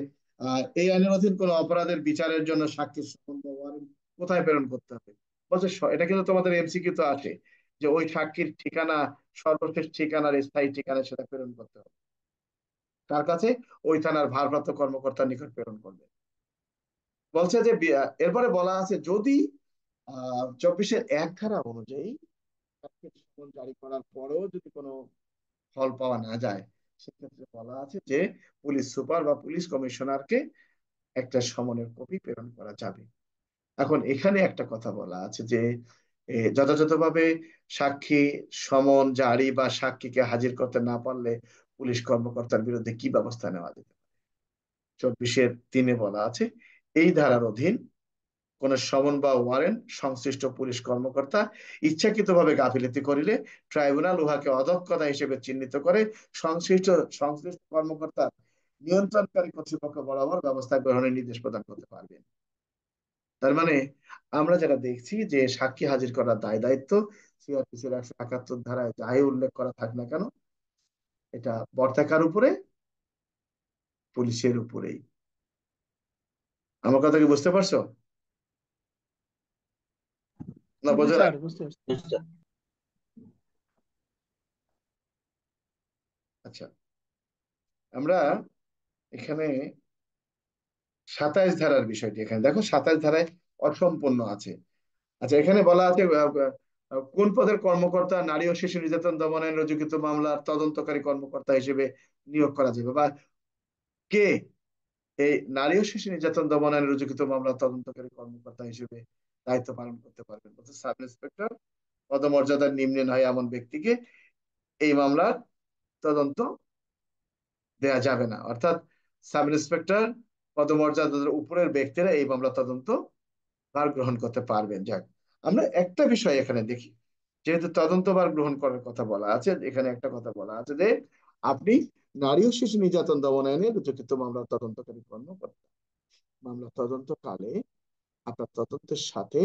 A: এই আইনের অধীন কোন অপরাধের বিচারের জন্য সাক্ষীর সমন বা ওয়ারেন্ট কোথায় প্রেরণ করতে হবে। বলছে এটা কিন্তু তোমাদের এমসিকিউ তো আসে, যে ওই সাক্ষীর ঠিকানা, সর্বশেষ ঠিকানার স্থায়ী ঠিকানা সেটা প্রেরণ করতে হবে কার কাছে? ওই থানার ভারপ্রাপ্ত কর্মকর্তার নিকট প্রেরণ করবে। বলছে যে এরপরে বলা আছে যদি 24-এর 1 ধারা অনুযায়ী সাক্ষীর সমন জারি করার পরেও যদি কোনো ফল পাওয়া না যায়, সেক্ষেত্রে বলা আছে যে পুলিশ সুপার বা পুলিশ কমিশনারকে একটা সমনের কপি প্রেরণ করা যাবে। এখন এখানে একটা কথা বলা আছে যে যথাযথভাবে সাক্ষী সমন জারি বা সাক্ষীকে হাজির করতে না পারলে পুলিশ কর্মকর্তার বিরুদ্ধে কি ব্যবস্থা নেওয়া যেতে পারে। 24-এর 3-এ বলা আছে এই ধারার অধীন কোন সমন বা ওয়ারেন্ট সংশ্লিষ্ট পুলিশ কর্মকর্তা ইচ্ছাকৃতভাবে গাফিলতি করিলে ট্রাইব্যুনাল উহাকে অদক্ষতা হিসেবে চিহ্নিত করে সংশ্লিষ্ট সংশ্লিষ্ট কর্মকর্তা নিয়ন্ত্রণকারী কর্তৃপক্ষ বরাবর ব্যবস্থা গ্রহণের নির্দেশ প্রদান করতে পারবেন। তার মানে আমরা যেটা দেখছি যে সাক্ষী হাজির করার দায় দায়িত্ব সিআরপিসির 171 ধারায় যাই উল্লেখ করা থাক না কেন, এটা বর্তাকার উপরে, পুলিশের উপরেই। আমার কথা কি বুঝতে পারছো না
C: জি
A: বোঝো নাই?
C: স্যার, বুঝতে পারছি।
B: জি স্যার।
A: আচ্ছা, আমরা এখানে 27 ধারার বিষয়টি এখানে দেখো, 27 ধারায় অসম্পূর্ণ আছে। আচ্ছা, এখানে বলা আছে কোন পদের কর্মকর্তা নারী ও শিশু নির্যাতন দমন আইন রুজুকৃত মামলার তদন্তকারী কর্মকর্তা হিসেবে নিয়োগ করা যাবে, বা কে এই নারী ও শিশু নির্যাতন দমন আইন রুজুকৃত মামলার তদন্তকারী কর্মকর্তা হিসেবে দায়িত্ব পালন করতে পারবেন। সাব ইন্সপেক্টর পদমর্যাদার নিম্নে নয় এমন ব্যক্তিকে এই মামলার তদন্ত দেয়া যাবে না। অর্থাৎ সাব ইন্সপেক্টর পদমর্যাদার উপরের ব্যক্তিরা এই মামলা তদন্ত ভার গ্রহণ করতে পারবেন। যাক, আমরা একটা বিষয় এখানে দেখি, যেহেতু তদন্তভার গ্রহণ করার কথা বলা আছে, এখানে একটা কথা বলা আছে যে আপনি নারী ও শিশু নির্যাতন দমন আইনে রুজুকৃত মামলার তদন্তকারী কর্মকর্তা, মামলা তদন্তকালে আপনার তদন্তের সাথে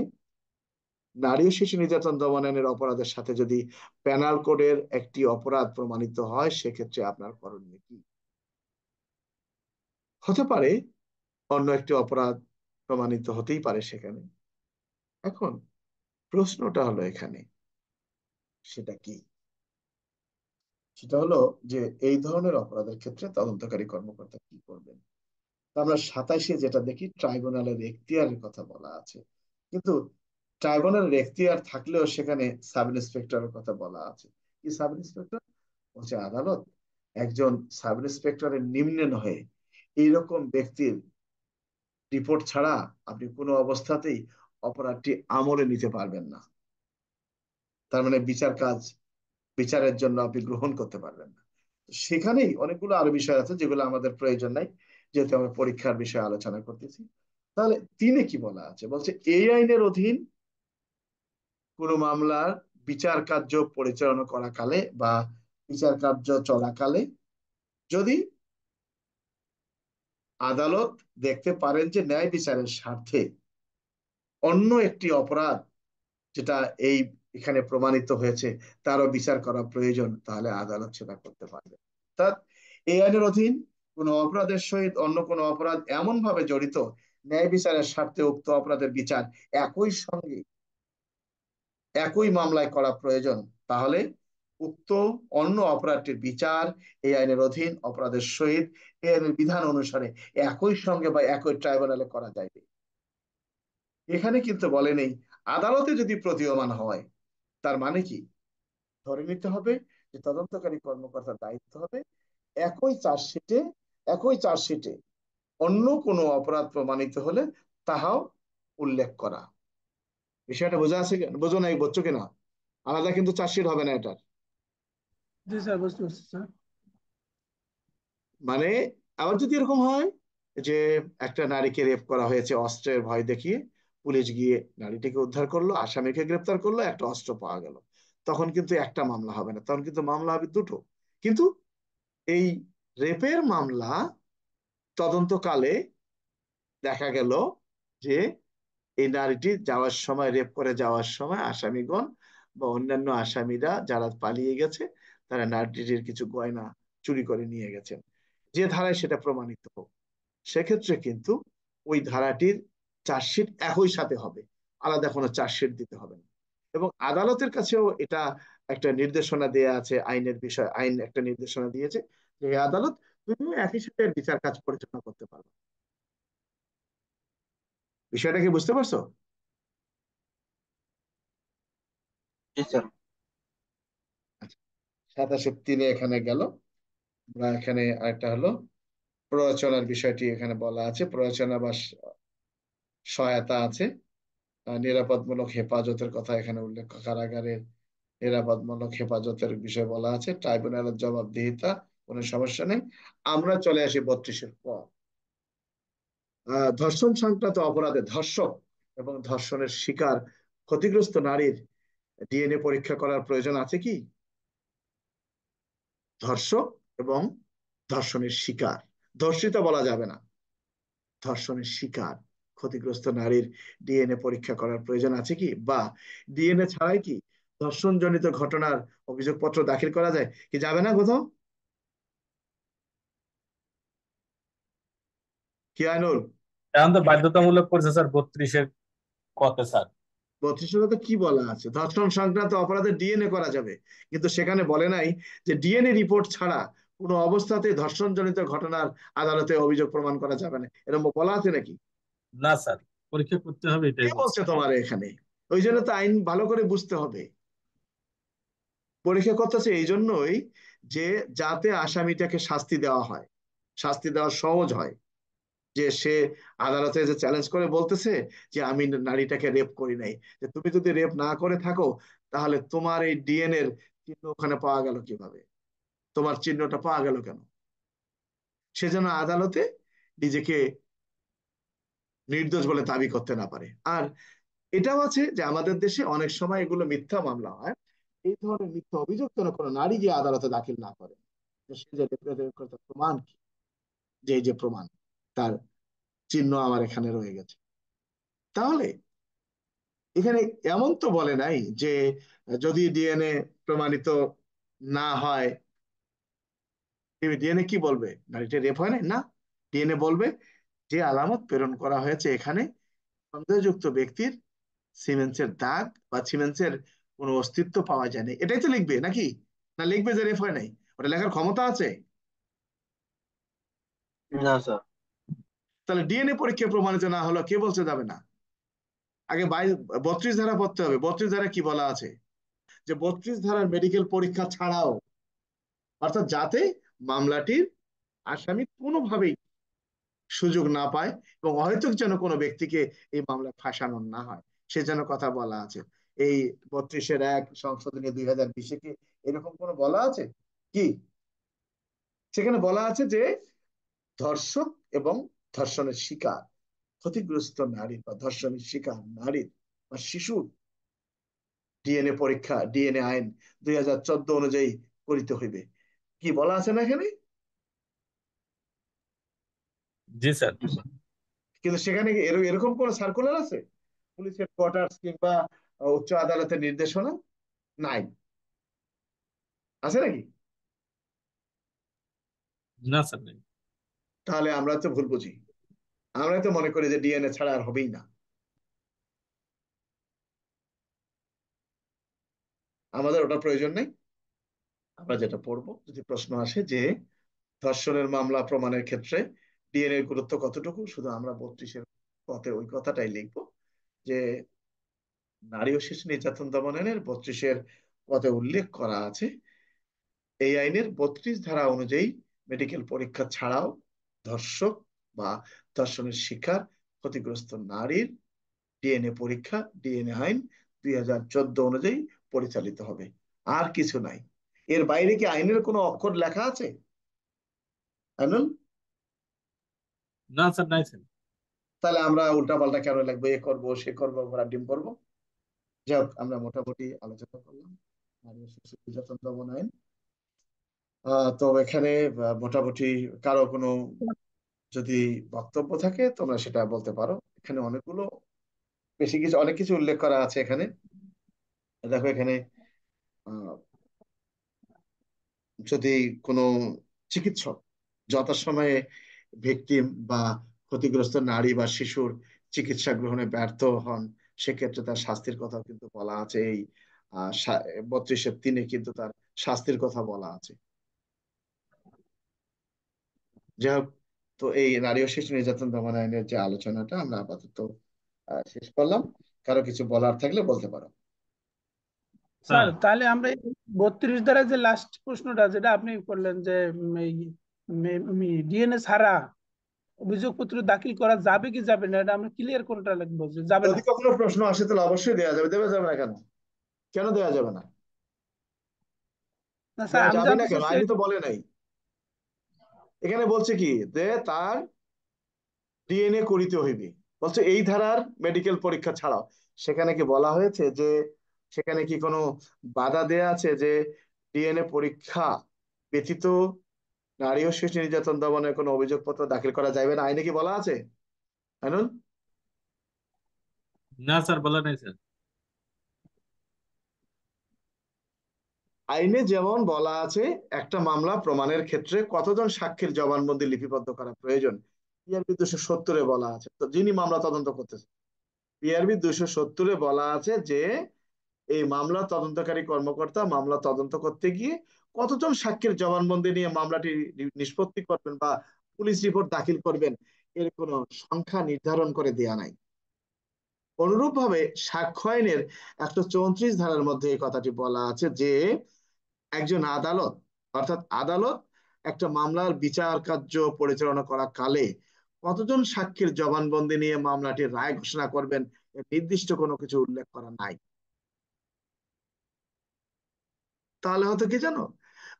A: নারী ও শিশু নির্যাতন দমন আইনের অপরাধের সাথে যদি পেনাল কোডের একটি অপরাধ প্রমাণিত হয়, সেক্ষেত্রে আপনার করণীয় কি হতে পারে? অন্য একটি অপরাধ প্রমাণিত হতেই পারে সেখানে। এখন প্রশ্নটা হলো এখানে, সেটা কি? সেটা হলো যে এই ধরনের অপরাধের ক্ষেত্রে তদন্তকারী কর্মকর্তা কি করবেন। তা আমরা 27-এ যেটা দেখি, ট্রাইব্যুনালের এখতিয়ারের কথা বলা আছে, কিন্তু ট্রাইব্যুনালের এখতিয়ার থাকলেও সেখানে সাব ইন্সপেক্টরের কথা বলা আছে। কি সাব ইন্সপেক্টর? বলছে আদালত একজন সাব ইন্সপেক্টরের নিম্নে নহে এইরকম ব্যক্তির রিপোর্ট ছাড়া আপনি কোনো অবস্থাতেই অপরাধটি আমলে নিতে পারবেন না। তার মানে বিচারের জন্য আপনি গ্রহণ করতে পারবেন না। সেখানেই অনেকগুলো আরো বিষয় আছে যেগুলো আমাদের প্রয়োজন নাই, যেহেতু আমরা পরীক্ষার বিষয়ে আলোচনা করতেছি। তাহলে 3-এ কি বলা আছে? বলছে এই আইনের অধীন কোনো মামলার বিচার কার্য পরিচালনা করাকালে বা বিচার কার্য চলাকালে যদি আদালত দেখতে পারেন যে ন্যায় বিচারের স্বার্থে অন্য একটি অপরাধ যেটা এই এখানে প্রমাণিত হয়েছে তারও বিচার করা প্রয়োজন, তাহলে আদালত সেটা করতে পারবে। অর্থাৎ এই আইনের অধীন কোন অপরাধের সহিত অন্য কোন অপরাধ এমন ভাবে জড়িত, ন্যায় বিচারের স্বার্থে উক্ত অপরাধের বিচার একই সঙ্গে একই মামলায় করা প্রয়োজন, তাহলে উক্ত অন্য অপরাধটির বিচার এই আইনের অধীন অপরাধের সহিত এই আইনের বিধান অনুসারে একই সঙ্গে বা একই ট্রাইব্যুনালে করা যাইবে। এখানে কিন্তু বলে নেই আদালতে যদি প্রতীয়মান হয়, তার মানে কি? ধরে নিতে হবে যে তদন্তকারী কর্মকর্তার দায়িত্ব হবে একই চার্জশিটে একই চার্জশিটে অন্য কোনো অপরাধ প্রমাণিত হলে তাহাও উল্লেখ করা। বিষয়টা বোঝা আছে বোঝো নাই, বুঝছো কিনা? আলাদা কিন্তু চার্জশিট হবে না এটার।
C: জি স্যার, বুঝতে পারছি স্যার।
A: মানে আবার যদি এরকম হয় যে একটা নারীকে রেপ করা হয়েছে অস্ত্রের ভয় দেখিয়ে, পুলিশ গিয়ে নারীটিকে উদ্ধার করলো, আসামিকে গ্রেপ্তার করলো, একটা অস্ত্র পাওয়া গেল। তখন কিন্তু একটা মামলা হবে না, তখন কিন্তু মামলা হবে দুটো। কিন্তু এই রেপের মামলা তদন্তকালে দেখা গেল যে এই নারীটি যাওয়ার সময়, রেপ করে যাওয়ার সময় আসামিগণ বা অন্যান্য আসামিরা যারা পালিয়ে গেছে, তারা নারীটির কিছু গয়না চুরি করে নিয়ে গেছেন। যে ধারায় সেটা প্রমাণিত হোক, সেক্ষেত্রে কিন্তু ওই ধারাটির চার্জশিট একই সাথে হবে, আলাদা কোনো চার্জশিট দিতে হবে না। এবং আদালতের কাছেও এটা একটা নির্দেশনা দেয়া আছে, আইনের বিষয়, আইন একটা নির্দেশনা দিয়েছে যে এই আদালত, তুমিও একই সাথে বিচার কাজ পরিচালনা করতে পারবে। বিষয়টা কি বুঝতে পারছো?
B: জি স্যার।
A: 27 এখানে গেল। আমরা এখানে আরেকটা হলো প্ররোচনার বিষয়টি এখানে বলা আছে, প্ররোচনা বা সহায়তা আছে। নিরাপদমূলক হেফাজতের কথা এখানে উল্লেখ, কারাগারের নিরাপদমূলক হেফাজতের বিষয় বলা আছে, ট্রাইব্যুনালের জবাবদিহিতা, কোনো সমস্যা নেই। আমরা চলে আসি 32-এর পর। ধর্ষণ সংক্রান্ত অপরাধে ধর্ষক এবং ধর্ষণের শিকার ক্ষতিগ্রস্ত নারীর ডিএনএ পরীক্ষা করার প্রয়োজন আছে কি? ধর্ষক এবং ধর্ষণের শিকার, ধর্ষিতা বলা যাবে না, ধর্ষণের শিকার ক্ষতিগ্রস্ত নারীর ডিএনএ পরীক্ষা করার প্রয়োজন আছে কি? বা ডিএনএ ছাড়াই কি ধর্ষণজনিত ঘটনার অভিযোগপত্র দাখিল করা যায় কি, যাবে না কোথাও? কি আইনুল?
C: এখন তো বাধ্যতামূলক করেছে স্যার 32-এর কতে স্যার।
A: 32 তো কি বলা আছে, ধর্ষণ সংক্রান্ত অপরাধে ডিএনএ করা যাবে, কিন্তু সেখানে বলে নাই যে ডিএনএ রিপোর্ট ছাড়া কোনো অবস্থাতে ধর্ষণজনিত ঘটনার আদালতে অভিযোগ প্রমাণ করা যাবে না, এরকম বলা আছে নাকি?
C: না স্যার, পরীক্ষা করতে হবে
A: কে
C: এটাই বলছে।
A: বলছে তোমার এখানে? ওই জন্য তো আইন ভালো করে বুঝতে হবে। পরীক্ষা করতেছে এই জন্যই যে যাতে আসামিটাকে শাস্তি দেওয়া হয়, শাস্তি দেওয়া সহজ হয়। যে সে আদালতে যে চ্যালেঞ্জ করে বলতেছে যে আমি নারীটাকে রেপ করি নাই, যে তুমি যদি রেপ না করে থাকো, তাহলে তোমার এই ডিএনএ এর চিহ্ন ওখানে পাওয়া গেল কিভাবে, তোমার চিহ্নটা পাওয়া গেল কেন? সেজন্য আদালতে নিজেকে নির্দোষ বলে দাবি করতে না পারে। আর এটাও আছে যে আমাদের দেশে অনেক সময় এগুলো মিথ্যা মামলা হয়, এই ধরনের মিথ্যা অভিযোগ যেন কোনো নারী গিয়ে আদালতে দাখিল না করে, যে সে যে রেপ করেছে তার প্রমাণ কি, যে এই যে প্রমাণ, তার চিহ্ন আমার এখানে রয়ে গেছে। তাহলে এখানে এমন তো বলে নাই যে যদি ডিএনএ প্রমাণিত না হয়, ডিএনএ কি বলবে নারীটা রেপ হয় নাই, না, ডিএনএ বলবে যে আলামত প্রেরণ করা হয়েছে এখানে সন্দেহযুক্ত ব্যক্তির সিমেন্সের দাগ বা সিমেন্সের কোনো অস্তিত্ব পাওয়া যায়নি, এটাই তো লিখবে নাকি? না লিখবে যে রেপ হয় নাই? ওটা লেখার ক্ষমতা আছে?
B: না স্যার।
A: তাহলে ডিএনএ পরীক্ষা প্রমাণিত না হলো কে বলছে যাবে না? আগে 32 ধারা পড়তে হবে। 32 ধারা কি বলা আছে? যে 32 ধারার মেডিকেল পরীক্ষা ছাড়াও, অর্থাৎ যাতে মামলাটির আসামি কোনোভাবেই সুযোগ না পায় এবং অহেতুক যেন কোনো ব্যক্তিকে এই মামলায় ফাঁসানো না হয়, সে যেন কথা বলা আছে। এই 32-এর 1 সংশোধনী 2020-এ কি এরকম কোনো বলা আছে কি? সেখানে বলা আছে যে ধর্ষক এবং ধর্ষণের শিকার ক্ষতিগ্রস্ত নারী বা ধর্ষণের শিকার নারীর বা শিশুর ডিএনএ পরীক্ষা, ডিএনএ আইন 2014 অনুযায়ী করিতে হইবে, কি বলা আছে না এখানে?
C: জি স্যার।
A: কিন্তু সেখানে কি এরকম কোন সার্কুলার আছে, পুলিশের কোয়ার্টার্স কিংবা উচ্চ আদালতের নির্দেশনা? নাই। আছে নাকি?
C: না স্যার নেই।
A: তাহলে আমরা তো ভুল বুঝি, আমরা তো মনে করি যে ডিএনএ ছাড়া আর হবেই না। আমাদের ওটা প্রয়োজন নেই। আমরা যেটা পড়বো, যদি প্রশ্ন আসে যে ধর্ষণের মামলা প্রমাণের ক্ষেত্রে ডিএনএ এর গুরুত্ব কতটুকু, শুধু আমরা 32-এর পথে ওই কথাটাই লিখবো যে নারী ও শিশু নির্যাতন দমন আইনের 32-এর পদে উল্লেখ করা আছে এই আইনের 32 ধারা অনুযায়ী মেডিকেল পরীক্ষা ছাড়াও ধর্ষক বা ধর্ষণের শিকার ক্ষতিগ্রস্ত নারীর ডিএনএ পরীক্ষা, ডিএনএ আইন 2014 অনুযায়ী পরিচালিত হবে, আর কিছু নাই। এর বাইরে কি আইনের কোনো অক্ষর লেখা আছে আইনুল?
C: না স্যার, নাই স্যার।
A: তাহলে আমরা উল্টাপাল্টা কেন লিখবো, এ করবো সে করবো ঘোড়া ডিম করবো? যাই হোক, আমরা মোটামুটি আলোচনা করলাম নারী ও শিশু নির্যাতন দমন আইন। তো এখানে মোটামুটি কারো কোনো যদি বক্তব্য থাকে তোমরা সেটা বলতে পারো। এখানে অনেকগুলো বেশি কিছু অনেক কিছু উল্লেখ করা আছে এখানে। দেখো এখানে আহ, যদি কোনো চিকিৎসক যথাসময়ে ভিকটিম বা ক্ষতিগ্রস্ত নারী বা শিশুর চিকিৎসা গ্রহণে ব্যর্থ হন, সেক্ষেত্রে তার শাস্তির কথা কিন্তু বলা আছে। এই 32-3 কিন্তু তার শাস্তির কথা বলা আছে। যাই হোক, তো এই নারী ও শিশু নির্যাতন দমন আইনের যে আলোচনাটা আমরা আপাতত শেষ করলাম। কারো কিছু বলার থাকলে বলতে পারো।
D: স্যার,
C: স্যার,
D: তাহলে আমরা 32 দ্বারা যে লাস্ট প্রশ্নটা যেটা আপনি করলেন যে ডিএনএ ছাড়া অভিযোগপত্র দাখিল করা যাবে কি যাবে না, এটা আমরা ক্লিয়ার কোনটা লিখবো যে যাবে না?
A: যদি কখনো প্রশ্ন আসে তাহলে অবশ্যই দেওয়া যাবে। দেওয়া যাবে না কেন? কেন দেওয়া যাবে না?
D: না স্যার,
A: দেওয়া
D: আমি
A: যাবে না
D: জানতে
A: কেন?
D: চাচ্ছি
A: আইনি তো বলে নাই। এখানে বলছে কি যে তার ডিএনএ করিতে হইবে, বলছে এই ধারার মেডিকেল পরীক্ষা ছাড়াও। সেখানে কি বলা হয়েছে যে, সেখানে কি কোনো বাধা দেয়া আছে যে ডিএনএ পরীক্ষা ব্যতীত নারী ও শিশু নির্যাতন দমনের কোনো অভিযোগপত্র দাখিল করা যাবে না? আইনে কি বলা আছে আইনুল?
C: না স্যার, বলা নাই স্যার।
A: আইনে যেমন বলা আছে একটা মামলা প্রমাণের ক্ষেত্রে কতজন সাক্ষীর জবানবন্দি লিপিবদ্ধ করা প্রয়োজন, পিআরবি 270-এ বলা আছে। তো যিনি মামলা তদন্ত করতেছেন, পিআরবি 270-এ বলা আছে যে এই মামলা তদন্তকারী কর্মকর্তা মামলা তদন্ত করতে গিয়ে কতজন সাক্ষীর জবানবন্দি নিয়ে মামলাটি নিষ্পত্তি করবেন বা পুলিশ রিপোর্ট দাখিল করবেন, এর কোনো সংখ্যা নির্ধারণ করে দেয়া নাই। অনুরূপভাবে সাক্ষ্য আইনের 134 ধারার মধ্যে এই কথাটি বলা আছে যে একজন আদালত, অর্থাৎ আদালত একটা মামলার বিচার কার্য পরিচালনা করা কালে কতজন সাক্ষীর জবানবন্দি নিয়ে মামলাটির রায় ঘোষণা করবেন, এর নির্দিষ্ট কোনো কিছু উল্লেখ করা নাই। তাহলে হয়তো কি জানো,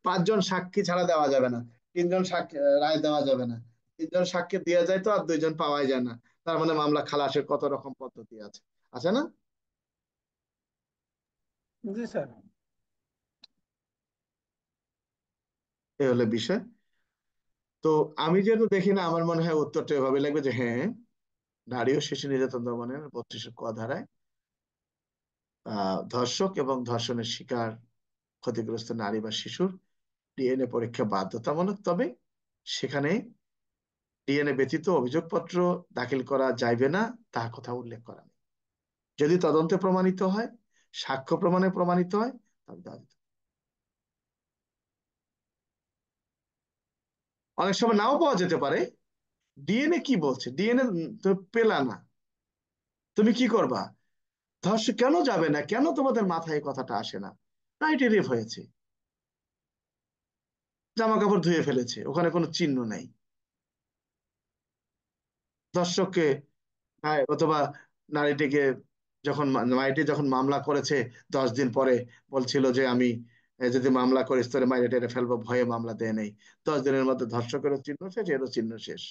A: 5 জন সাক্ষী ছাড়া দেওয়া যাবে না, 3 জন সাক্ষী রায় দেওয়া যাবে না, 3 জন সাক্ষী দেওয়া যায় তো আর 2 জন পাওয়াই যায় না। তার মানে মামলা খালাসের কত রকম পদ্ধতি আছে, আছে না?
D: জি স্যার।
A: এই হলো বিষয়। তো আমি যেহেতু দেখি না, আমার মনে হয় উত্তরটা এভাবে লাগবে যে হ্যাঁ, নারী ও শিশু নির্যাতন দমনের 32 ক ধারায় ধর্ষক এবং ধর্ষণের শিকার ক্ষতিগ্রস্ত নারী বা শিশুর ডিএনএ পরীক্ষা বাধ্যতামূলক, তবে সেখানে ডিএনএ ব্যতীত অভিযোগপত্র দাখিল করা যাইবে না তা কথা উল্লেখ করা নেই। যদি তদন্তে প্রমাণিত হয়, সাক্ষ্য প্রমাণে প্রমাণিত হয়, তবে দেওয়া যেতে পারে। অনেক সময় নাও পাওয়া যেতে পারে। ডিএনএ কি বলছে, ডিএনএ তুমি পেলা না, তুমি কি করবা? ধর্ষণ কেন যাবে না, কেন তোমাদের মাথায় এই কথাটা আসে না? রাইট, রেপ হয়েছে, জামা কাপড় ধুয়ে ফেলেছে, ওখানে কোনো চিহ্ন নাই। দর্শককে অথবা নারীটিকে যখন নারীটি যখন মামলা করেছে 10 দিন পরে বলছিল যে আমি যদি মামলা করিস তোরে মাইরে টেরে ফেলবো, ভয়ে মামলা দেয় নেই। 10 দিনের মধ্যে ধর্ষকেরও চিহ্ন শেষ, এরও চিহ্ন শেষ।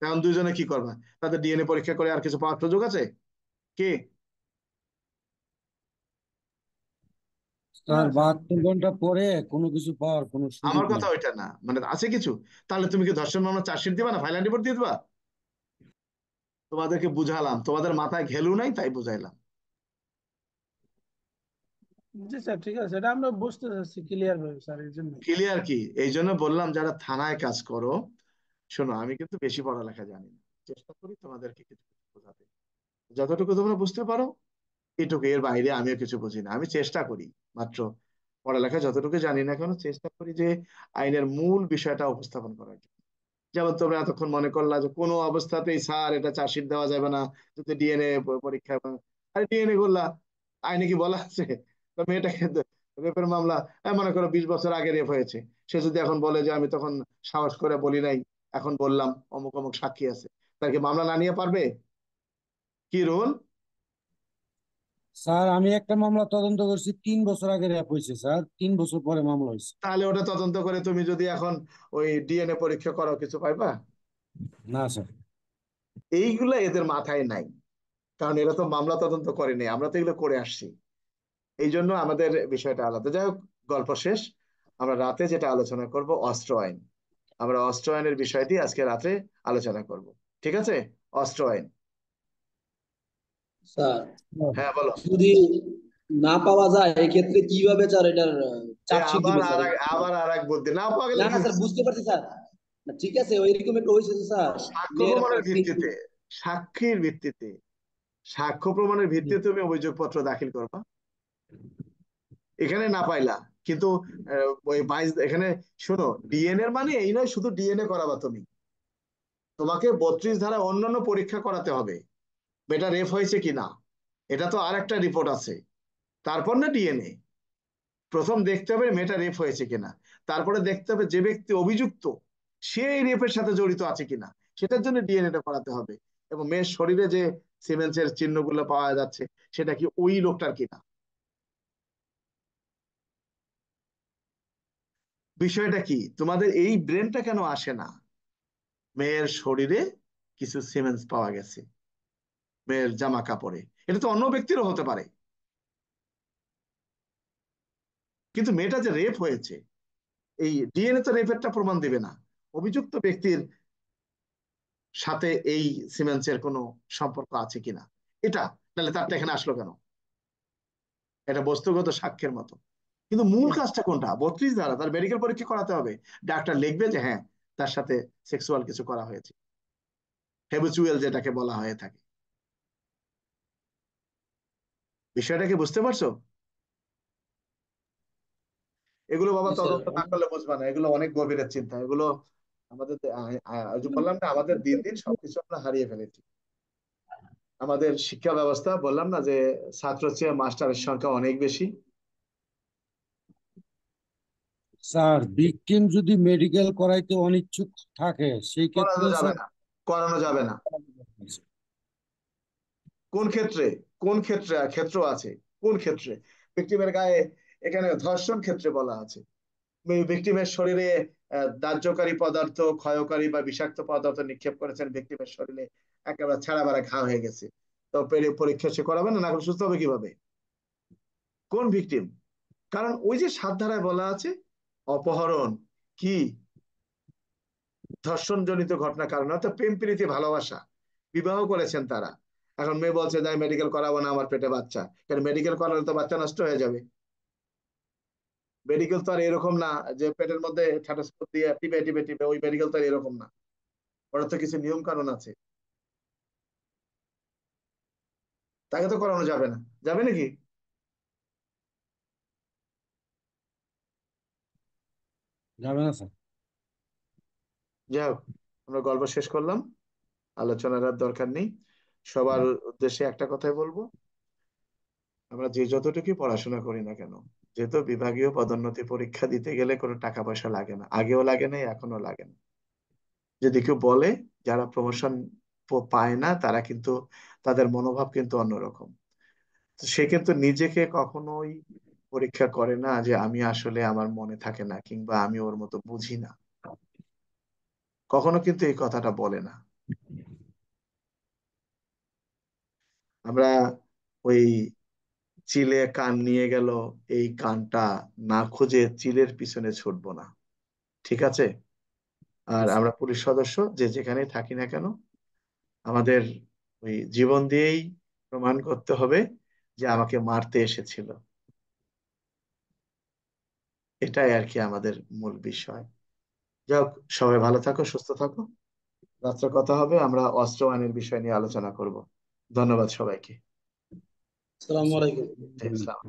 A: এখন দুইজনে কি করবা? তাদের ডিএনএ পরীক্ষা করে আর কিছু পাওয়ার সুযোগ আছে কি?
D: না
E: স্যার
D: স্যার।
E: 72 ঘন্টা পরে কোনো কিছু পাওয়ার কোনো সুযোগ
A: আমার কথা
E: নেই।
A: ওইটা না, মানে আছে কিছু। তাহলে তুমি কি ধর্ষণ মামলা চার্জশিট দিবা না, ফাইল রিপোর্ট দিয়ে দিবা? তোমাদেরকে বুঝালাম, তোমাদের মাথায় ঘেলু নাই তাই বুঝাইলাম।
D: জি স্যার, ঠিক আছে, এটা আমরা বুঝতে চাচ্ছি ক্লিয়ার ভাবে স্যার, এই জন্য।
A: ক্লিয়ার কি, এই জন্য বললাম যারা থানায় কাজ করো, শোনো আমি কিন্তু বেশি পড়ালেখা জানি না, চেষ্টা করি তোমাদেরকে কিছু কিছু বোঝাতে। যতটুকু তোমরা বুঝতে পারো এটুকু, এর বাইরে আমিও কিছু বুঝি না। আমি চেষ্টা করি মাত্র, পড়ালেখা যতটুকু জানি না কেন চেষ্টা করি যে আইনের মূল বিষয়টা উপস্থাপন করার জন্য। যেমন তোমরা এতক্ষণ মনে করলা যে কোনো অবস্থাতেই স্যার এটা চার্জশিট দেওয়া যাবে না যদি ডিএনএ পরীক্ষা, আরে ডিএনএ করলা, আইনে কি বলা আছে? তো মেয়েটাকে রেপের মামলা, মনে করো 20 বছর আগে রেপ হয়েছে, সে যদি এখন বলে যে আমি তখন সাহস করে বলি নাই, এখন বললাম, অমুক অমুক সাক্ষী আছে, তার কি মামলা না নিয়ে পারবে? কি রোল?
E: স্যার আমি একটা মামলা তদন্ত করছি, 3 বছর আগে র্যাপ হয়েছে স্যার, 3 বছর পরে মামলা হয়েছে।
A: তাহলে ওটা তদন্ত করে তুমি যদি এখন ওই ডিএনএ পরীক্ষা করো কিছু পাইবা?
E: না স্যার।
A: এইগুলা এদের মাথায় নাই, কারণ এরা তো মামলা তদন্ত করেনি, আমরা তো এগুলো করে আসছি। এই জন্য আমাদের বিষয়টা আলাদা। যাই হোক, গল্প শেষ। আমরা রাতে যেটা আলোচনা করব অস্ত্র আইন। আমরা অস্ত্র আইনের বিষয়টি আজকে রাতে আলোচনা করব। ঠিক আছে? অস্ত্র আইন।
F: স্যার,
A: হ্যাঁ, বলো।
F: যদি না পাওয়া যায় এক্ষেত্রে কিভাবে স্যার এটার চার্জশিট
A: আবার
F: দিবে স্যার?
A: আর এক বুদ্ধি না পাওয়া গেলে
F: না না
A: কি?
F: স্যার, বুঝতে পারছি স্যার। না, ঠিক আছে, ওইরকম একটা হয়েছে তো স্যার।
A: সাক্ষ্য
F: মেয়ের
A: প্রমাণের ভিত্তিতে, সাক্ষীর ভিত্তিতে, সাক্ষ্য প্রমাণের ভিত্তিতে তুমি অভিযোগপত্র দাখিল করবা। এখানে না পাইলা, কিন্তু ওই 22 এখানে শোনো, ডিএনএ মানে এই নয় শুধু ডিএনএ করাবা তুমি, তোমাকে 32 ধারা অন্যান্য পরীক্ষা করাতে হবে। বেটা রেপ হয়েছে কিনা, এটা তো আর একটা রিপোর্ট আছে। তারপর না ডিএনএ, প্রথম দেখতে হবে মেয়েটা রেপ হয়েছে কিনা, তারপরে দেখতে হবে যে ব্যক্তি অভিযুক্ত সে এই রেপের সাথে জড়িত আছে কিনা, সেটার জন্য ডিএনএটা করাতে হবে। এবং মেয়ের শরীরে যে সিমেন্সের চিহ্নগুলো পাওয়া যাচ্ছে সেটা কি ওই লোকটার কিনা। বিষয়টা কি, তোমাদের এই ব্রেনটা কেন আসে না? মেয়ের শরীরে কিছু সিমেন্স পাওয়া গেছে মেয়ের জামা কাপড়ে, এটা তো অন্য ব্যক্তিরও হতে পারে, কিন্তু মেয়েটা যে রেপ হয়েছে, এই ডিএনএ তো রেপেরটা প্রমাণ দেবে না। অভিযুক্ত ব্যক্তির সাথে এই সিমেন্সের কোনো সম্পর্ক আছে কিনা এটা, তাহলে তারটা এখানে আসলো কেন? এটা বস্তুগত সাক্ষ্যের মতো। কিন্তু মূল কাজটা কোনটা? 32 ধারা, তার মেডিকেল পরীক্ষা করাতে হবে। ডাক্তার লিখবে যে হ্যাঁ তার সাথে সেক্সুয়াল কিছু করা হয়েছে, হ্যাবিচুয়াল যেটাকে বলা হয়ে থাকে। বিষয়টাকে বুঝতে পারছো? এগুলো বাবা
F: জি স্যার।
A: তদন্ত না করলে বুঝবা না, এগুলো অনেক গভীরের চিন্তা। এগুলো আমাদের ওই যে বললাম না, আমাদের দিন দিন সবকিছু আমরা হারিয়ে ফেলেছি। আমাদের শিক্ষা ব্যবস্থা, বললাম না যে ছাত্র চেয়ে মাস্টারের সংখ্যা অনেক বেশি।
E: স্যার ভিকটিম যদি মেডিকেল করাইতে অনিচ্ছুক থাকে সেই
A: করানো
E: ক্ষেত্রেও
A: যাবে
E: স্যার
A: না, করানো যাবে না। কোন ক্ষেত্রে? কোন ক্ষেত্রে ক্ষেত্র আছে? কোন ক্ষেত্রে? ভিকটিমের গায়ে, এখানে ধর্ষণ ক্ষেত্রে বলা আছে, ভিকটিমের শরীরে দাহ্যকারী পদার্থ, ক্ষয়কারী বা বিষাক্ত পদার্থ নিক্ষেপ করেছেন ভিকটিমের শরীরে, একেবারে ছাড়া বাড়া ঘা হয়ে গেছে, তো পরীক্ষা সে করাবে না, না করে সুস্থ হবে কিভাবে? কোন ভিকটিম? কারণ ওই যে 7 ধারায় বলা আছে অপহরণ কি ধর্ষণ জনিত ঘটনা কারণে, অর্থাৎ প্রেম প্রীতি ভালোবাসা, বিবাহ করেছেন তারা। এখন মেয়ে বলছে যাই মেডিকেল করাবো না, আমার পেটে বাচ্চা। কারণ মেডিকেল করালে তো বাচ্চা নষ্ট হয়ে যাবে। মেডিকেল তো আর এরকম না যে পেটের মধ্যে স্টেথোস্কোপ দিয়ে টিপে টিপে টিপে, ওই মেডিকেল তো আর এরকম না, ওরা তো কিছু নিয়ম কানুন আছে। তাকে তো করানো যাবে না, যাবে নাকি?
E: যাবে না স্যার।
A: যাই হোক, আমরা গল্প শেষ করলাম, আলোচনার আর দরকার নেই। সবার উদ্দেশ্যে একটা কথাই বলবো, আমরা যে যতটুকু পড়াশোনা করি না কেন, যেহেতু বিভাগীয় পদোন্নতি পরীক্ষা দিতে গেলে কোনো টাকা পয়সা লাগে না, আগেও লাগে না, এখনো লাগে না। যদি কেউ বলে যারা প্রমোশন পায় না তারা কিন্তু, তাদের মনোভাব কিন্তু অন্যরকম। তো সে কিন্তু নিজেকে কখনোই পরীক্ষা করে না যে আমি আসলে আমার মনে থাকে না, কিংবা আমি ওর মতো বুঝি না, কখনো কিন্তু এই কথাটা বলে না। আমরা ওই চিলে কান নিয়ে গেল, এই কানটা না খুঁজে চিলের পিছনে ছুটবো না। ঠিক আছে? আর আমরা পুলিশ সদস্য যে যেখানেই থাকি না কেন, আমাদের ওই জীবন দিয়েই প্রমাণ করতে হবে যে আমাকে মারতে এসেছিল। এটাই আর কি আমাদের মূল বিষয়। যাই হোক, সবাই ভালো থাকো, সুস্থ থাকো। রাত্রে কথা হবে, আমরা অস্ত্র আইনের বিষয় নিয়ে আলোচনা করব। ধন্যবাদ সবাইকে।
F: আসসালামু আলাইকুম।
A: জি, আসসালাম।